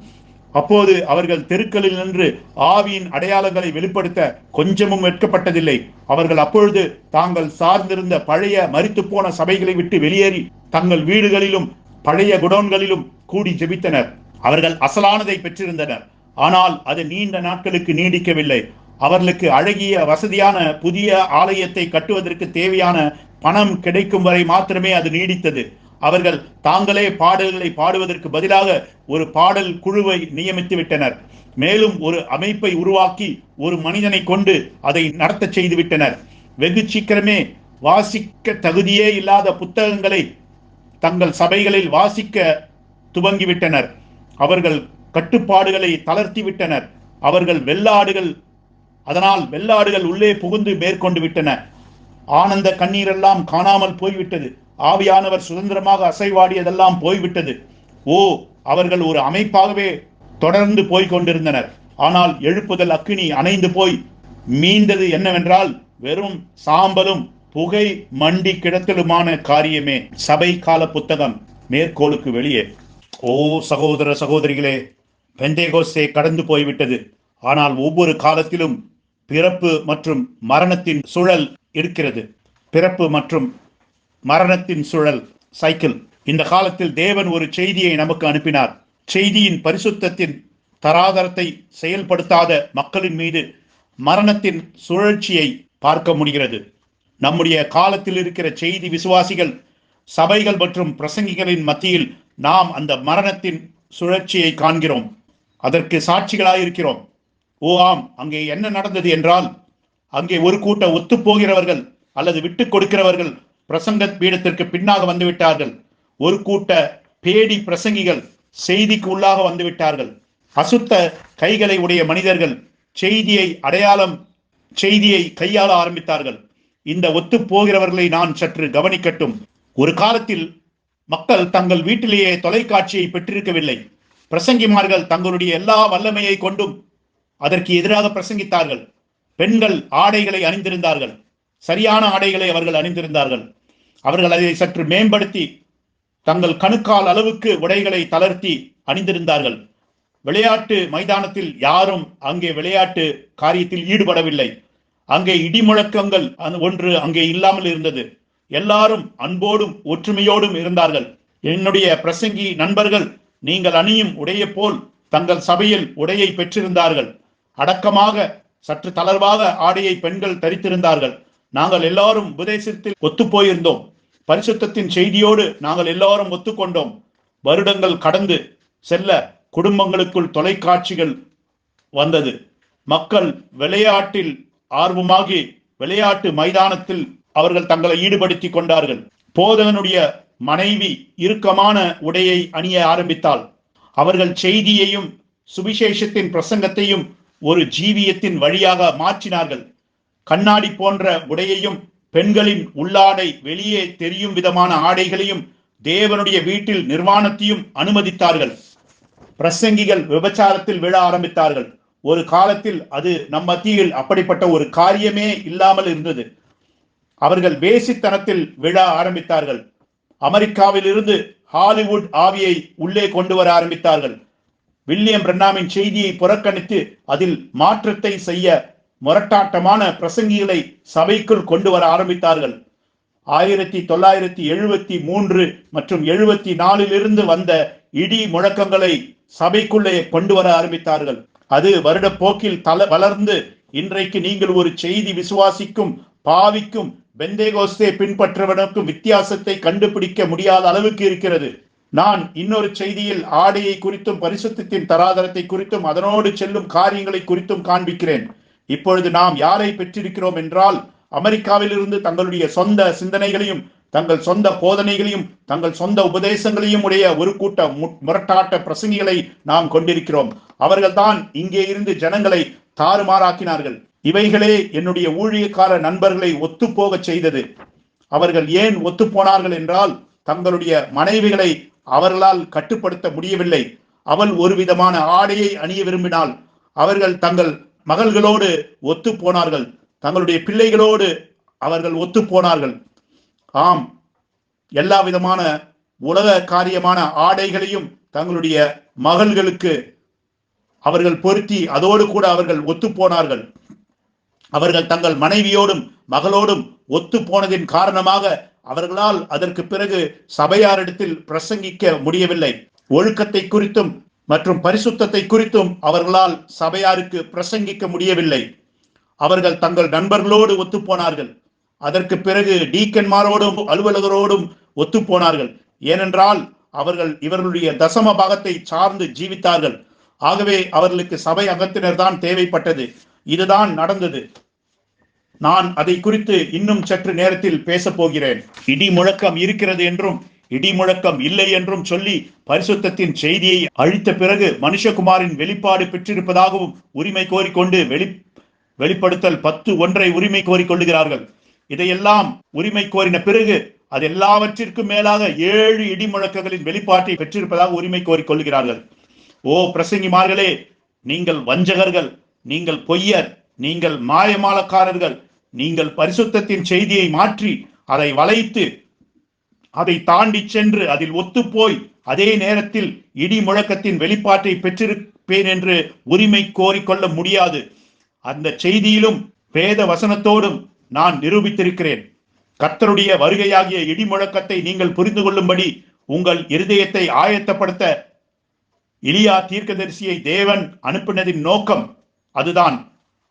அப்போது அவர்கள் தெருக்களில் நின்று ஆவியின் அடையாளங்களை வெளிப்படுத்த கொஞ்சமும் வெட்கப்பட்டதில்லை. அவர்கள் அப்பொழுது தாங்கள் சார்ந்திருந்த பழைய மரித்து போன சபைகளை விட்டு வெளியேறி தங்கள் வீடுகளிலும் பழைய குடோன்களிலும் கூடி ஜெபித்தனர். அவர்கள் அசலானதை பெற்றிருந்தனர். ஆனால் அது நீண்ட நாட்களுக்கு நீடிக்கவில்லை. அவர்களுக்கு அழகிய வசதியான புதிய ஆலயத்தை கட்டுவதற்கு தேவையான பணம் கிடைக்கும் வரை மாத்திரமே அது நீடித்தது. அவர்கள் தாங்களே பாடல்களை பாடுவதற்கு பதிலாக ஒரு பாடல் குழுவை நியமித்து விட்டனர். மேலும் ஒரு அமைப்பை உருவாக்கி ஒரு மனிதனை கொண்டு அதை நடத்த செய்து விட்டனர். வெகு சீக்கிரமே வாசிக்க தகுதியே இல்லாத புத்தகங்களை தங்கள் சபைகளில் வாசிக்க துவங்கிவிட்டனர். அவர்கள் கட்டுப்பாடுகளை தளர்த்தி விட்டனர். அவர்கள் அதனால் வெள்ளாடுகள் உள்ளே புகுந்து மேற்கொண்டு விட்டன. ஆனந்த கண்ணீரெல்லாம் காணாமல் போய்விட்டது. ஆவியானவர் சுதந்திரமாக அசைவாடியதெல்லாம் போய்விட்டது. அவர்கள் ஒரு அமைப்பாகவே தொடர்ந்து போய்கொண்டிருந்தனர். ஆனால் எழுப்புதல் அக்கினி அணைந்து போய் மீண்டது என்னவென்றால் வெறும் சாம்பலும் புகை மண்டி கிடத்தலுமான காரியமே. சபை கால புத்தகம் மேற்கோளுக்கு வெளியே. சகோதர சகோதரிகளே, பெந்தேகோஸ்தே கடந்து போய்விட்டது. ஆனால் ஒவ்வொரு காலத்திலும் பிறப்பு மற்றும் மரணத்தின் சுழல் இருக்கிறது. பிறப்பு மற்றும் மரணத்தின் சுழல் சைக்கிள். இந்த காலத்தில் தேவன் ஒரு செய்தியை நமக்கு அனுப்பினார். செய்தியின் பரிசுத்தத்தின் தராதரத்தை செயல்படுத்தாத மக்களின் மீது மரணத்தின் சுழற்சியை பார்க்க முடிகிறது. நம்முடைய காலத்தில் இருக்கிற செய்தி விசுவாசிகள், சபைகள் மற்றும் பிரசங்கிகளின் மத்தியில் நாம் அந்த மரணத்தின் சுழற்சியை காண்கிறோம். அதற்கு சாட்சிகளாயிருக்கிறோம். ஆம், அங்கே என்ன நடந்தது என்றால், அங்கே ஒரு கூட்ட ஒத்துப்போகிறவர்கள் அல்லது விட்டுக் கொடுக்கிறவர்கள் பிரசங்க பீடத்திற்கு பின்னாக வந்துவிட்டார்கள். ஒரு கூட்ட பேடி பிரசங்கிகள் செய்திக்கு உள்ளாக வந்துவிட்டார்கள். அசுத்த கைகளை உடைய மனிதர்கள் செய்தியை கையாள ஆரம்பித்தார்கள். இந்த ஒத்து போகிறவர்களை நான் சற்று கவனிக்கட்டும். ஒரு காலத்தில் மக்கள் தங்கள் வீட்டிலேயே தொலைக்காட்சியை பெற்றிருக்கவில்லை. பிரசங்கிமார்கள் தங்களுடைய எல்லா வல்லமையை கொண்டும் அதற்கு எதிராக பிரசங்கித்தார்கள். பெண்கள் ஆடைகளை அணிந்திருந்தார்கள். சரியான ஆடைகளை அவர்கள் அணிந்திருந்தார்கள். அவர்கள் அதை சற்று மேம்படுத்தி தங்கள் கணுக்கால் அளவுக்கு உடைகளை தளர்த்தி அணிந்திருந்தார்கள். விளையாட்டு மைதானத்தில் யாரும் அங்கே விளையாட்டு காரியத்தில் ஈடுபடவில்லை. அங்கே இடிமுழக்கங்கள் ஒன்று அங்கே இல்லாமல் இருந்தது. எல்லாரும் அன்போடும் ஒற்றுமையோடும் இருந்தார்கள். என்னுடைய பிரசங்கி நண்பர்கள் நீங்கள் அணியும் உடைய போல் தங்கள் சபையில் உடையை பெற்றிருந்தார்கள். அடக்கமாக சற்று தளர்வாக ஆடையை பெண்கள் தரித்திருந்தார்கள். நாங்கள் எல்லாரும் உபதேசத்தில் ஒத்துப்போயிருந்தோம். பரிசுத்தத்தின் செய்தியோடு நாங்கள் எல்லாரும் ஒத்துக்கொண்டோம். வருடங்கள் கடந்து செல்ல குடும்பங்களுக்குள் தொலைக்காட்சிகள் வந்தது. மக்கள் விளையாட்டில் ஆர்வமாகி விளையாட்டு மைதானத்தில் அவர்கள் தங்களை ஈடுபடுத்திக் கொண்டார்கள். போதகனுடைய மனைவி இறுக்கமான உடையை அணிய ஆரம்பித்தாள். அவர்கள் செய்தியையும் சுவிசேஷத்தின் பிரசங்கத்தையும் ஒரு ஜீவியத்தின் வழியாக மாற்றினார்கள். கண்ணாடி போன்ற உடையையும் பெண்களின் உள்ளாடை வெளியே தெரியும் விதமான ஆடைகளையும் தேவனுடைய வீட்டில் நிர்வாணத்தையும் அனுமதித்தார்கள். பிரசங்கிகள் விபச்சாரத்தில் விழ ஆரம்பித்தார்கள். ஒரு காலத்தில் அது நம் மத்தியில் அப்படிப்பட்ட ஒரு காரியமே இல்லாமல் இருந்தது. அவர்கள் வேசித்தனத்தில் விழ ஆரம்பித்தார்கள். அமெரிக்காவில் இருந்து ஹாலிவுட் ஆவியை உள்ளே கொண்டு வர ஆரம்பித்தார்கள். வில்லியம் பிரென்னாமின் செய்தியை புறக்கணித்து அதில் மாற்றத்தை செய்ய முரட்டாட்டமான பிரசங்கிகளை சபைக்குள் கொண்டு வர ஆரம்பித்தார்கள். 1973 மற்றும் 74 வந்த இடி முழக்கங்களை சபைக்குள்ளே கொண்டு வர ஆரம்பித்தார்கள். அது வருட போக்கில் வளர்ந்து இன்றைக்கு நீங்கள் ஒரு செய்தி விசுவாசிக்கும் பாவிக்கும் பெந்தேகோஸ்தே பின்பற்றவனுக்கும் வித்தியாசத்தை கண்டுபிடிக்க முடியாத அளவுக்கு இருக்கிறது. நான் இன்னொரு செய்தியில் ஆடையை குறித்தும் பரிசுத்தத்தின் தராதரத்தை குறித்தும் அதனோடு செல்லும் காரியங்களை குறித்தும் காண்பிக்கிறேன். இப்பொழுது நாம் யாரை பெற்றிருக்கிறோம் என்றால், அமெரிக்காவில் இருந்து தங்களுடைய சொந்த சிந்தனைகளையும் தங்கள் சொந்த போதனைகளையும் தங்கள் சொந்த உபதேசங்களையும் உடைய ஒரு கூட்ட முரட்டாட்ட பிரசங்கிகளை நாம் கொண்டிருக்கிறோம். அவர்கள்தான் இங்கே இருந்து ஜனங்களை தாறுமாறாக்கினார்கள். இவைகளே என்னுடைய ஊழியக்கார நண்பர்களை ஒத்துப்போக செய்தது. அவர்கள் ஏன் ஒத்துப்போனார்கள் என்றால், தங்களுடைய மனைவிகளை அவர்களால் கட்டுப்படுத்த முடியவில்லை. அவள் ஒரு விதமான ஆடையை அணிய விரும்பினாள். அவர்கள் தங்கள் மகள்களோடு ஒத்து போனார்கள். தங்களுடைய பிள்ளைகளோடு அவர்கள் ஒத்து போனார்கள். ஆம், எல்லா விதமான உலக காரியமான ஆடைகளையும் தங்களுடைய மகள்களுக்கு அவர்கள் பொருத்தி அதோடு கூட அவர்கள் ஒத்து போனார்கள். அவர்கள் தங்கள் மனைவியோடும் மகளோடும் ஒத்து போனதின் காரணமாக அவர்களால் அதற்கு பிறகு சபையாரிடத்தில் பிரசங்கிக்க முடியவில்லை. ஒழுக்கத்தை குறித்தும் மற்றும் பரிசுத்தத்தை குறித்தும் அவர்களால் சபையாருக்கு பிரசங்கிக்க முடியவில்லை. அவர்கள் தங்கள் நண்பர்களோடு ஒத்து போனார்கள். அதற்கு பிறகு டீக்கன்மாரோடும் அலுவலகரோடும் ஒத்து போனார்கள். ஏனென்றால் அவர்கள் இவர்களுடைய தசம பாகத்தை சார்ந்து ஜீவித்தார்கள். ஆகவே அவர்களுக்கு சபை அங்கத்தினர் தான் தேவைப்பட்டது. இதுதான் நடந்தது. நான் அதை குறித்து இன்னும் சற்று நேரத்தில் பேச போகிறேன். இடி முழக்கம் இருக்கிறது என்றும் இடி முழக்கம் இல்லை என்றும் சொல்லி பரிசுத்தத்தின் செய்தியை அழித்த பிறகு மனுஷகுமாரின் வெளிப்பாடு பெற்றிருப்பதாகவும் உரிமை கோரிக்கொண்டு வெளிப்படுத்தல் 10:1 உரிமை கோரிக்கொள்ளுகிறார்கள். இதையெல்லாம் உரிமை கோரின பிறகு அது எல்லாவற்றிற்கும் மேலாக 7 இடி முழக்கங்களின் வெளிப்பாட்டை பெற்றிருப்பதாக உரிமை கோரிக்கொள்ளுகிறார்கள். ஓ பிரசங்கிமார்களே, நீங்கள் வஞ்சகர்கள், நீங்கள் பொய்யர், நீங்கள் மாயமாலக்காரர்கள், நீங்கள் பரிசுத்தத்தின் செய்தியை மாற்றி அதை வளைத்து அதை தாண்டி சென்று அதில் ஒத்துப்போய் அதே நேரத்தில் இடி முழக்கத்தின் வெளிப்பாட்டை பெற்றிருப்பேன் என்று உரிமை கோரிக்கொள்ள முடியாது. அந்த செய்தியிலும் வேத வசனத்தோடும் நான் நிரூபித்திருக்கிறேன். கர்த்தருடைய வருகையாகிய இடி முழக்கத்தை நீங்கள் புரிந்து கொள்ளும்படி உங்கள் இருதயத்தை ஆயத்தப்படுத்த எலியா தீர்க்கதரிசியை தேவன் அனுப்பினதின் நோக்கம் அதுதான்.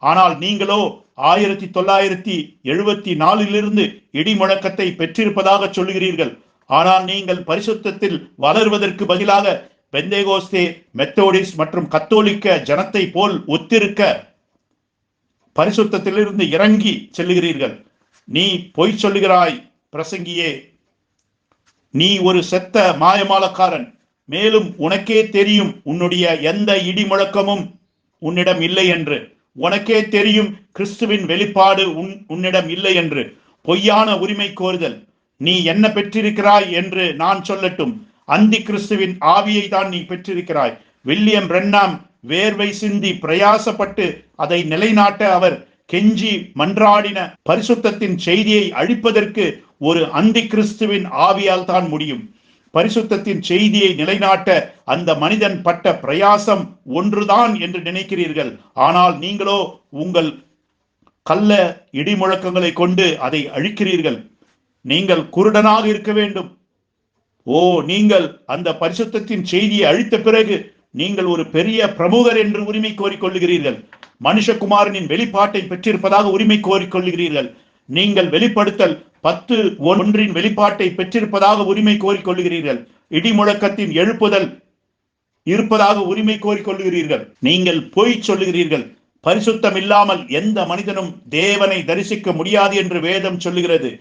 ஆனால் நீங்களோ 1974 இடி முழக்கத்தை பெற்றிருப்பதாக சொல்லுகிறீர்கள். ஆனால் நீங்கள் பரிசுத்தத்தில் வளருவதற்கு பதிலாக பெந்தேகோஸ்தே, மெத்தோடிஸ்ட் மற்றும் கத்தோலிக்க ஜனத்தை போல் ஒத்திருக்க பரிசுத்தத்திலிருந்து இறங்கி செல்லுகிறீர்கள். நீ பொய் சொல்லுகிறாய் பிரசங்கியே, நீ ஒரு செத்த மாயமாலக்காரன். மேலும் உனக்கே தெரியும் உன்னுடைய எந்த இடி முழக்கமும் உன்னிடம் இல்லை என்று. உனக்கே தெரியும் கிறிஸ்துவின் வெளிப்பாடு உன்னிடம் இல்லை என்று. பொய்யான உரிமை கோருதல். நீ என்ன பெற்றிருக்கிறாய் என்று நான் சொல்லட்டும். அந்தி கிறிஸ்துவின் ஆவியை தான் நீ பெற்றிருக்கிறாய். வில்லியம் பிரென்னாம் வேர்வை சிந்தி பிரயாசப்பட்டு அதை நிலைநாட்ட அவர் கெஞ்சி மன்றாடின பரிசுத்தத்தின் செய்தியை அழிப்பதற்கு ஒரு அந்தி கிறிஸ்துவின் ஆவியால் தான் முடியும். பரிசுத்தத்தின் செய்தியை நிலைநாட்ட அந்த மனிதன் பட்ட பிரயாசம் ஒன்றுதான் என்று நினைக்கிறீர்கள். ஆனால் நீங்களோ உங்கள் கள்ள இடி முழக்கங்களை கொண்டு அதை அழிக்கிறீர்கள். நீங்கள் குருடனாக இருக்க வேண்டும். ஓ, நீங்கள் அந்த பரிசுத்தத்தின் செய்தியை அழித்த பிறகு நீங்கள் ஒரு பெரிய பிரமுகர் என்று உரிமை கோரிக்கொள்ளுகிறீர்கள். மனுஷகுமாரனின் வெளிப்பாட்டை பெற்றிருப்பதாக உரிமை கோரிக்கொள்ளுகிறீர்கள். நீங்கள் வெளிப்படுத்தல் 10:1 வெளிப்பாட்டை பெற்றிருப்பதாக உரிமை கோரிக்கொள்ளுகிறீர்கள். இடி முழக்கத்தின் எழுப்புதல் இருப்பதாக உரிமை கோரிக்கொள்ளுகிறீர்கள். நீங்கள் பொய் சொல்லுகிறீர்கள். பரிசுத்தம் இல்லாமல் எந்த மனிதனும் தேவனை தரிசிக்க முடியாது என்று வேதம் சொல்லுகிறது.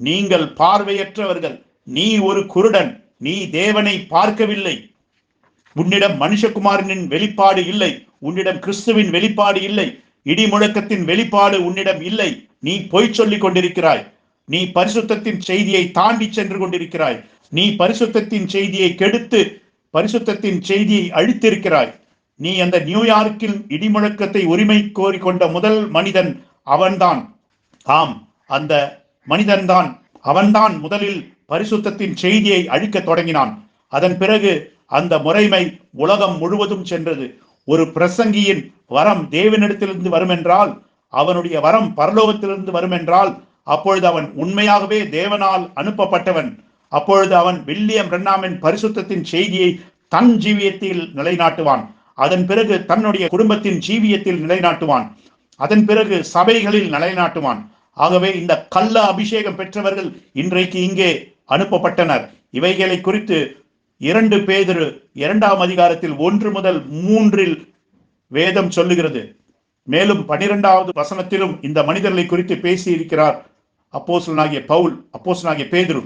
நீங்கள் பார்வையற்றவர்கள், நீ ஒரு குருடன், நீ தேவனை பார்க்கவில்லை, உன்னிடம் மனுஷகுமாரனின் வெளிப்பாடு இல்லை, உன்னிடம் கிறிஸ்துவின் வெளிப்பாடு இல்லை, இடி முழக்கத்தின் வெளிப்பாடு உன்னிடம் இல்லை, நீ பொய் சொல்லிக் கொண்டிருக்கிறாய், நீ பரிசுத்தத்தின் செய்தியை தாண்டி சென்று கொண்டிருக்கிறாய், நீ பரிசுத்தத்தின் செய்தியை கெடுத்து பரிசுத்தத்தின் செய்தியை அழித்திருக்கிறாய். நீ அந்த நியூயார்க்கில் இடிமுழக்கத்தை உரிமை கோரிக்கொண்ட முதல் மனிதன் அவன்தான். ஆம், அந்த மனிதன்தான். அவன்தான் முதலில் பரிசுத்தத்தின் செய்தியை அழிக்க தொடங்கினான். அதன் பிறகு அந்த முறைமை உலகம் முழுவதும் சென்றது. ஒரு பிரசங்கியின் வரம் தேவனிடத்திலிருந்து வரும் என்றால், அவனுடைய வரம் பரலோகத்திலிருந்து வரும் என்றால், அப்பொழுது அவன் உண்மையாகவே தேவனால் அனுப்பப்பட்டவன். அப்பொழுது அவன் வில்லியம் பிரன்னாமின் பரிசுத்தத்தின் செய்தியை தன் ஜீவியத்தில் நிலைநாட்டுவான். அதன் பிறகு தன்னுடைய குடும்பத்தின் ஜீவியத்தில் நிலைநாட்டுவான். அதன் பிறகு சபைகளில் நிலைநாட்டுவான். ஆகவே இந்த கள்ள அபிஷேகம் பெற்றவர்கள் இன்றைக்கு இங்கே அனுப்பப்பட்டனர். இவைகளை குறித்து 2 பேதுரு 2ஆம் அதிகாரத்தில் 1 முதல் 3 வேதம் சொல்லுகிறது. மேலும் 12வது வசனத்திலும் இந்த மனிதர்களை குறித்து பேசி இருக்கிறார் அப்போஸ்தலனாகிய பவுல், அப்போஸ்தலனாகிய பேதுரு.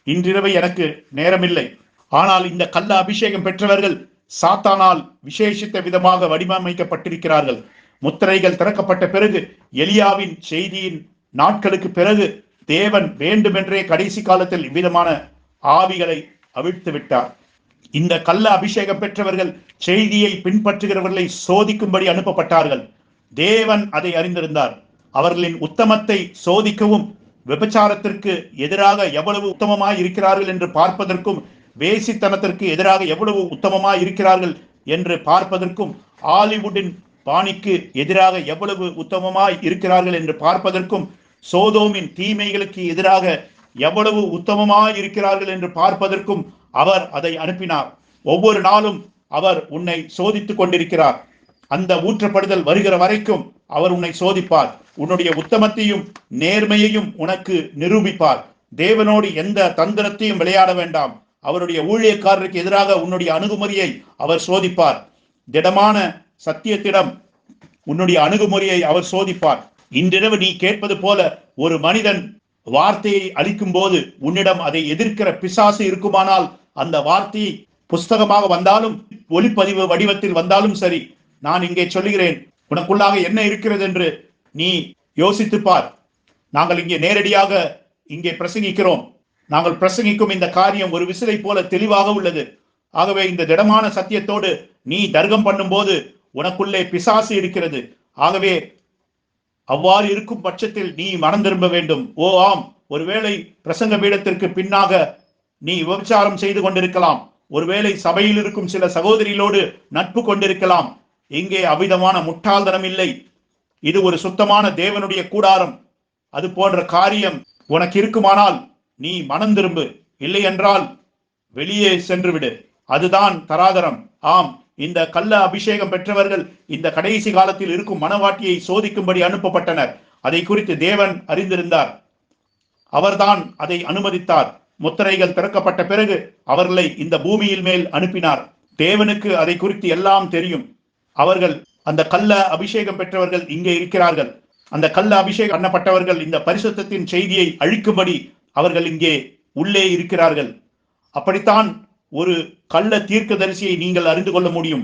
இன்றிரவு எனக்கு நேரமில்லை. ஆனால் இந்த கள்ள அபிஷேகம் பெற்றவர்கள் சாத்தானால் விசேஷித்த விதமாக வடிவமைக்கப்பட்டிருக்கிறார்கள். முத்திரைகள் திறக்கப்பட்ட பிறகு, எலியாவின் செய்தியின் நாட்களுக்கு பிறகு, தேவன் வேண்டுமென்றே கடைசி காலத்தில் இவ்விதமான ஆவிகளை அவிழ்த்து விட்டார். இந்த கள்ள அபிஷேகம் பெற்றவர்கள் செய்தியை பின்பற்றுகிறவர்களை சோதிக்கும்படி அனுப்பப்பட்டார்கள். தேவன் அதை அறிந்திருந்தார். அவர்களின் உத்தமத்தை சோதிக்கவும், விபச்சாரத்திற்கு எதிராக எவ்வளவு உத்தமமாய் இருக்கிறார்கள் என்று பார்ப்பதற்கும், வேசித்தனத்திற்கு எதிராக எவ்வளவு உத்தமமாய் இருக்கிறார்கள் என்று பார்ப்பதற்கும், ஹாலிவுட்டின் பாணிக்கு எதிராக எவ்வளவு உத்தமமாய் இருக்கிறார்கள் என்று பார்ப்பதற்கும், சோதோமின் தீமைகளுக்கு எதிராக எவ்வளவு உத்தமமாய் இருக்கிறார்கள் என்று பார்ப்பதற்கும் அவர் அதை அனுப்பினார். ஒவ்வொரு நாளும் அவர் உன்னை சோதித்துக் கொண்டிருக்கிறார். அந்த ஊற்றப்படுதல் வருகிற வரைக்கும் அவர் உன்னை சோதிப்பார். உன்னுடைய உத்தமத்தையும் நேர்மையையும் உனக்கு நிரூபிப்பார். தேவனோடு எந்த தந்திரத்தையும் விளையாட வேண்டாம். அவருடைய ஊழியக்காரருக்கு எதிராக உன்னுடைய அணுகுமுறையை அவர் சோதிப்பார். திடமான சத்தியத்திடம் உன்னுடைய அணுகுமுறையை அவர் சோதிப்பார். இன்றிரவு நீ கேட்பது போல ஒரு மனிதன் வார்த்தையை அளிக்கும் போது உன்னிடம் அதை எதிர்க்கிற பிசாசு இருக்குமானால், அந்த வார்த்தையை புஸ்தகமாக வந்தாலும் ஒளிப்பதிவு வடிவத்தில் வந்தாலும் சரி, நான் இங்கே சொல்லுகிறேன், உனக்குள்ளாக என்ன இருக்கிறது என்று நீ யோசித்துப்பார். நாங்கள் இங்கே நேரடியாக இங்கே பிரசங்கிக்கிறோம். நாங்கள் பிரசங்கிக்கும் இந்த காரியம் ஒரு விசிலை போல தெளிவாக உள்ளது. ஆகவே இந்த திடமான சத்தியத்தோடு நீ தர்க்கம் பண்ணும் போது உனக்குள்ளே பிசாசு இருக்கிறது. ஆகவே அவ்வாறு இருக்கும் பட்சத்தில் நீ மனம் திரும்ப வேண்டும். ஓ ஆம், ஒருவேளை பிரசங்க பீடத்திற்கு பின்னாக நீ விபச்சாரம் செய்து கொண்டிருக்கலாம். ஒருவேளை சபையில் இருக்கும் சில சகோதரிகளோடு நட்பு கொண்டிருக்கலாம். இங்கே அவ்விதமான முட்டாள்தனம் இல்லை. இது ஒரு சுத்தமான தேவனுடைய கூடாரம். அது போன்ற காரியம் உனக்கு இருக்குமானால் நீ மனம் திரும்பு. இல்லை என்றால் வெளியே சென்று விடு. அதுதான் தராதரம். ஆம், இந்த கள்ள அபிஷேகம் பெற்றவர்கள் இந்த கடைசி காலத்தில் இருக்கும் மனவாட்டியை சோதிக்கும்படி அனுப்பப்பட்டனர். அதை குறித்து தேவன் அறிந்திருந்தார். அவர்தான் அதை அனுமதித்தார். முத்திரைகள் திறக்கப்பட்ட பிறகு அவர்களை இந்த பூமியில் மேல் அனுப்பினார். தேவனுக்கு அதை குறித்து எல்லாம் தெரியும். அவர்கள், அந்த கள்ள அபிஷேகம் பெற்றவர்கள் இங்கே இருக்கிறார்கள். அந்த கள்ள அபிஷேகம் பண்ணப்பட்டவர்கள் இந்த பரிசுத்தத்தின் செய்தியை அழிக்கும்படி அவர்கள் இங்கே உள்ளே இருக்கிறார்கள். அப்படித்தான் ஒரு கள்ள தீர்க்கதரிசியை நீங்கள் அறிந்து கொள்ள முடியும்.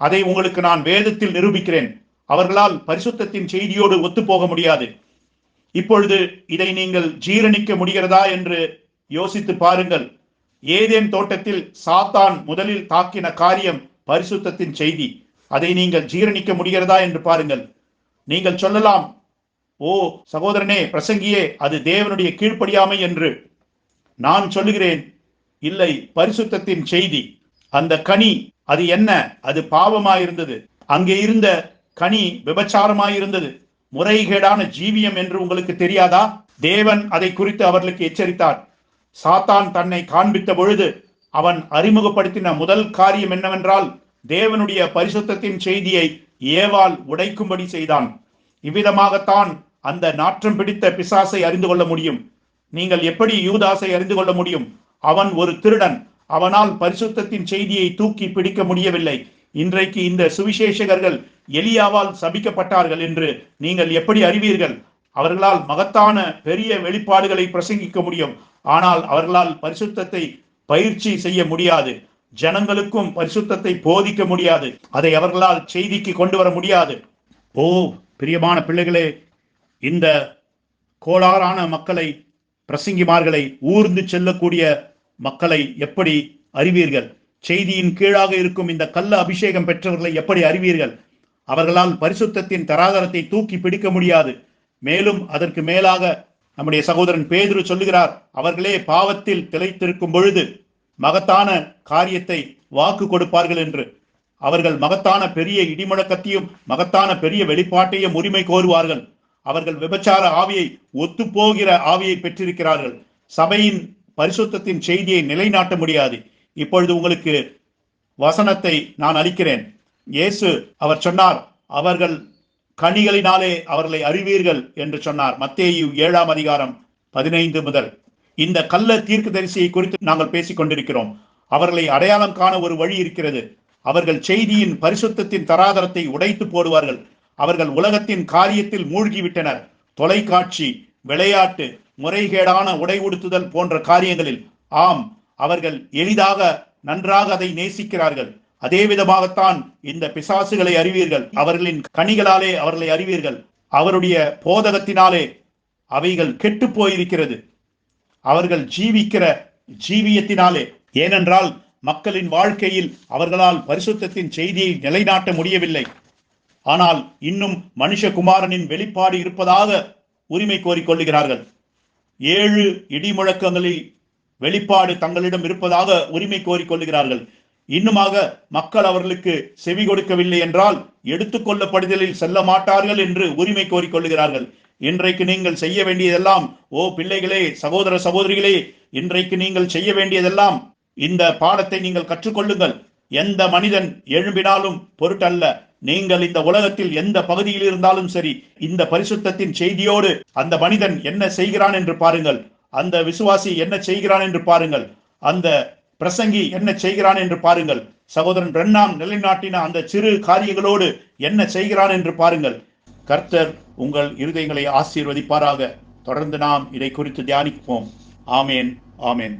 அதை உங்களுக்கு நான் வேதத்தில் நிரூபிக்கிறேன். அவர்களால் பரிசுத்தத்தின் செய்தியோடு ஒத்து போக முடியாது. இப்பொழுது இதை நீங்கள் ஜீரணிக்க முடிகிறதா என்று யோசித்து பாருங்கள். ஏதேன் தோட்டத்தில் சாத்தான் முதலில் தாக்கின காரியம் பரிசுத்தத்தின் செய்தி. அதை நீங்கள் ஜீரணிக்க முடிகிறதா என்று பாருங்கள். நீங்கள் சொல்லலாம், ஓ சகோதரனே, பிரசங்கியே, அது தேவனுடைய கீழ்ப்படியாமை என்று. நான் சொல்லுகிறேன், இல்லை, பரிசுத்தத்தின் செய்தி. அந்த கனி அது என்ன? அது பாவமாயிருந்தது. அங்கே இருந்த கனி விபச்சாரமாயிருந்தது, முறைகேடான ஜீவியம் என்று உங்களுக்கு தெரியாதா? தேவன் அதை குறித்து அவர்களுக்கு எச்சரித்தார். சாத்தான் தன்னை காண்பித்த பொழுது அவன் அறிமுகப்படுத்தின முதல் காரியம் என்னவென்றால், தேவனுடைய பரிசுத்தத்தின் செய்தியை ஏவாள் உடைக்கும்படி செய்தான். இவ்விதமாகத்தான் அந்த நாற்றம் பிடித்த பிசாசை அறிந்து கொள்ள முடியும். நீங்கள் எப்படி யூதாசை அறிந்து கொள்ள முடியும்? அவன் ஒரு திருடன். அவனால் பரிசுத்தத்தின் செய்தியை தூக்கி பிடிக்க முடியவில்லை. இன்றைக்கு இந்த சுவிசேஷகர்கள் எலியாவால் சபிக்கப்பட்டார்கள் என்று நீங்கள் எப்படி அறிவீர்கள்? அவர்களால் மகத்தான பெரிய வெளிப்பாடுகளை பிரசங்கிக்க முடியும். ஆனால் அவர்களால் பரிசுத்தத்தை பயிற்சி செய்ய முடியாது. ஜனங்களுக்கும் பரிசுத்தத்தை போதிக்க முடியாது. அதை அவர்களால் செய்திக்கு கொண்டு வர முடியாது. ஓ பிரியமான பிள்ளைகளே, இந்த கோளாறான மக்களை, பிரசங்கிமார்களை, ஊர்ந்து செல்லக்கூடிய மக்களை எப்படி அறிவீர்கள்? செய்தியின் கீழாக இருக்கும் இந்த கள்ள அபிஷேகம் பெற்றவர்களை எப்படி அறிவீர்கள்? அவர்களால் பரிசுத்தத்தின் தராதரத்தை தூக்கி பிடிக்க முடியாது. மேலும் அதற்கு மேலாக நம்முடைய சகோதரன் பேதுரு சொல்லுகிறார், அவர்களே பாவத்தில் திளைத்திருக்கும் பொழுது மகத்தான காரியத்தை வாக்கு கொடுப்பார்கள் என்று. அவர்கள் மகத்தான பெரிய இடிமுழக்கத்தையும் மகத்தான பெரிய வெளிப்பாட்டையும் உரிமை கோருவார்கள். அவர்கள் விபச்சார ஆவியை ஒத்துப்போகிற ஆவியை பெற்றிருக்கிறார்கள். சபையின் பரிசுத்தத்தின் செய்தியை நிலைநாட்ட முடியாது. இப்பொழுது உங்களுக்கு வசனத்தை நான் அளிக்கிறேன். இயேசு அவர் சொன்னார், அவர்கள் கனிகளினாலே அவர்களை அறிவீர்கள் என்று சொன்னார். மத்தேயு 7ஆம் அதிகாரம் 15 முதல். இந்த கள்ள தீர்க்கதரிசியை குறித்து நாங்கள் பேசிக் கொண்டிருக்கிறோம். அவர்களை அடையாளம் காண ஒரு வழி இருக்கிறது. அவர்கள் செய்தியின் பரிசுத்தத்தின் தராதரத்தை உடைத்து போடுவார்கள். அவர்கள் உலகத்தின் காரியத்தில் மூழ்கிவிட்டனர். தொலைக்காட்சி, விளையாட்டு, முறைகேடான உடை உடுத்துதல் போன்ற காரியங்களில். ஆம், அவர்கள் எளிதாக நன்றாக அதை நேசிக்கிறார்கள். அதே விதமாகத்தான் இந்த பிசாசுகளை அறிவீர்கள். அவர்களின் கனிகளாலே அவர்களை அறிவீர்கள். அவருடைய போதகத்தினாலே அவைகள் கெட்டு போயிருக்கிறது. அவர்கள் ஜீவிக்கிற ஜீவியத்தினாலே. ஏனென்றால் மக்களின் வாழ்க்கையில் அவர்களால் பரிசுத்தத்தின் செய்தியை நிலைநாட்ட முடியவில்லை. ஆனால் இன்னும் மனுஷகுமாரனின் வெளிப்பாடு இருப்பதாக உரிமை கோரிக்கொள்ளுகிறார்கள். 7 இடிமுழக்கங்களில் வெளிப்பாடு தங்களிடம் இருப்பதாக உரிமை கோரிக்கொள்ளுகிறார்கள். இன்னுமாக மக்கள் அவர்களுக்கு செவி கொடுக்கவில்லை என்றால் எடுத்துக்கொள்ளப்படுதலில் செல்ல மாட்டார்கள் என்று உரிமை கோரிக்கொள்ளுகிறார்கள். இன்றைக்கு நீங்கள் செய்ய வேண்டியதெல்லாம், ஓ பிள்ளைகளே, சகோதர சகோதரிகளே, இன்றைக்கு நீங்கள் செய்ய வேண்டியதெல்லாம் இந்த பாடத்தை நீங்கள் கற்றுக்கொள்ளுங்கள். எந்த மனிதன் எழும்பினாலும் பொருட்டல்ல. நீங்கள் இந்த உலகத்தில் எந்த பகுதியில் இருந்தாலும் சரி, இந்த பரிசுத்தத்தின் செய்தியோடு அந்த மனிதன் என்ன செய்கிறான் என்று பாருங்கள். அந்த விசுவாசி என்ன செய்கிறான் என்று பாருங்கள். அந்த பிரசங்கி என்ன செய்கிறான் என்று பாருங்கள். சகோதரன் பிரண்ணாம் நிலைநாட்டின அந்த சிறு காரியங்களோடு என்ன செய்கிறான் என்று பாருங்கள். கர்த்தர் உங்கள் இருதயங்களை ஆசீர்வதிப்பாராக. தொடர்ந்து நாம் இதை குறித்து தியானிப்போம். ஆமேன், ஆமேன்.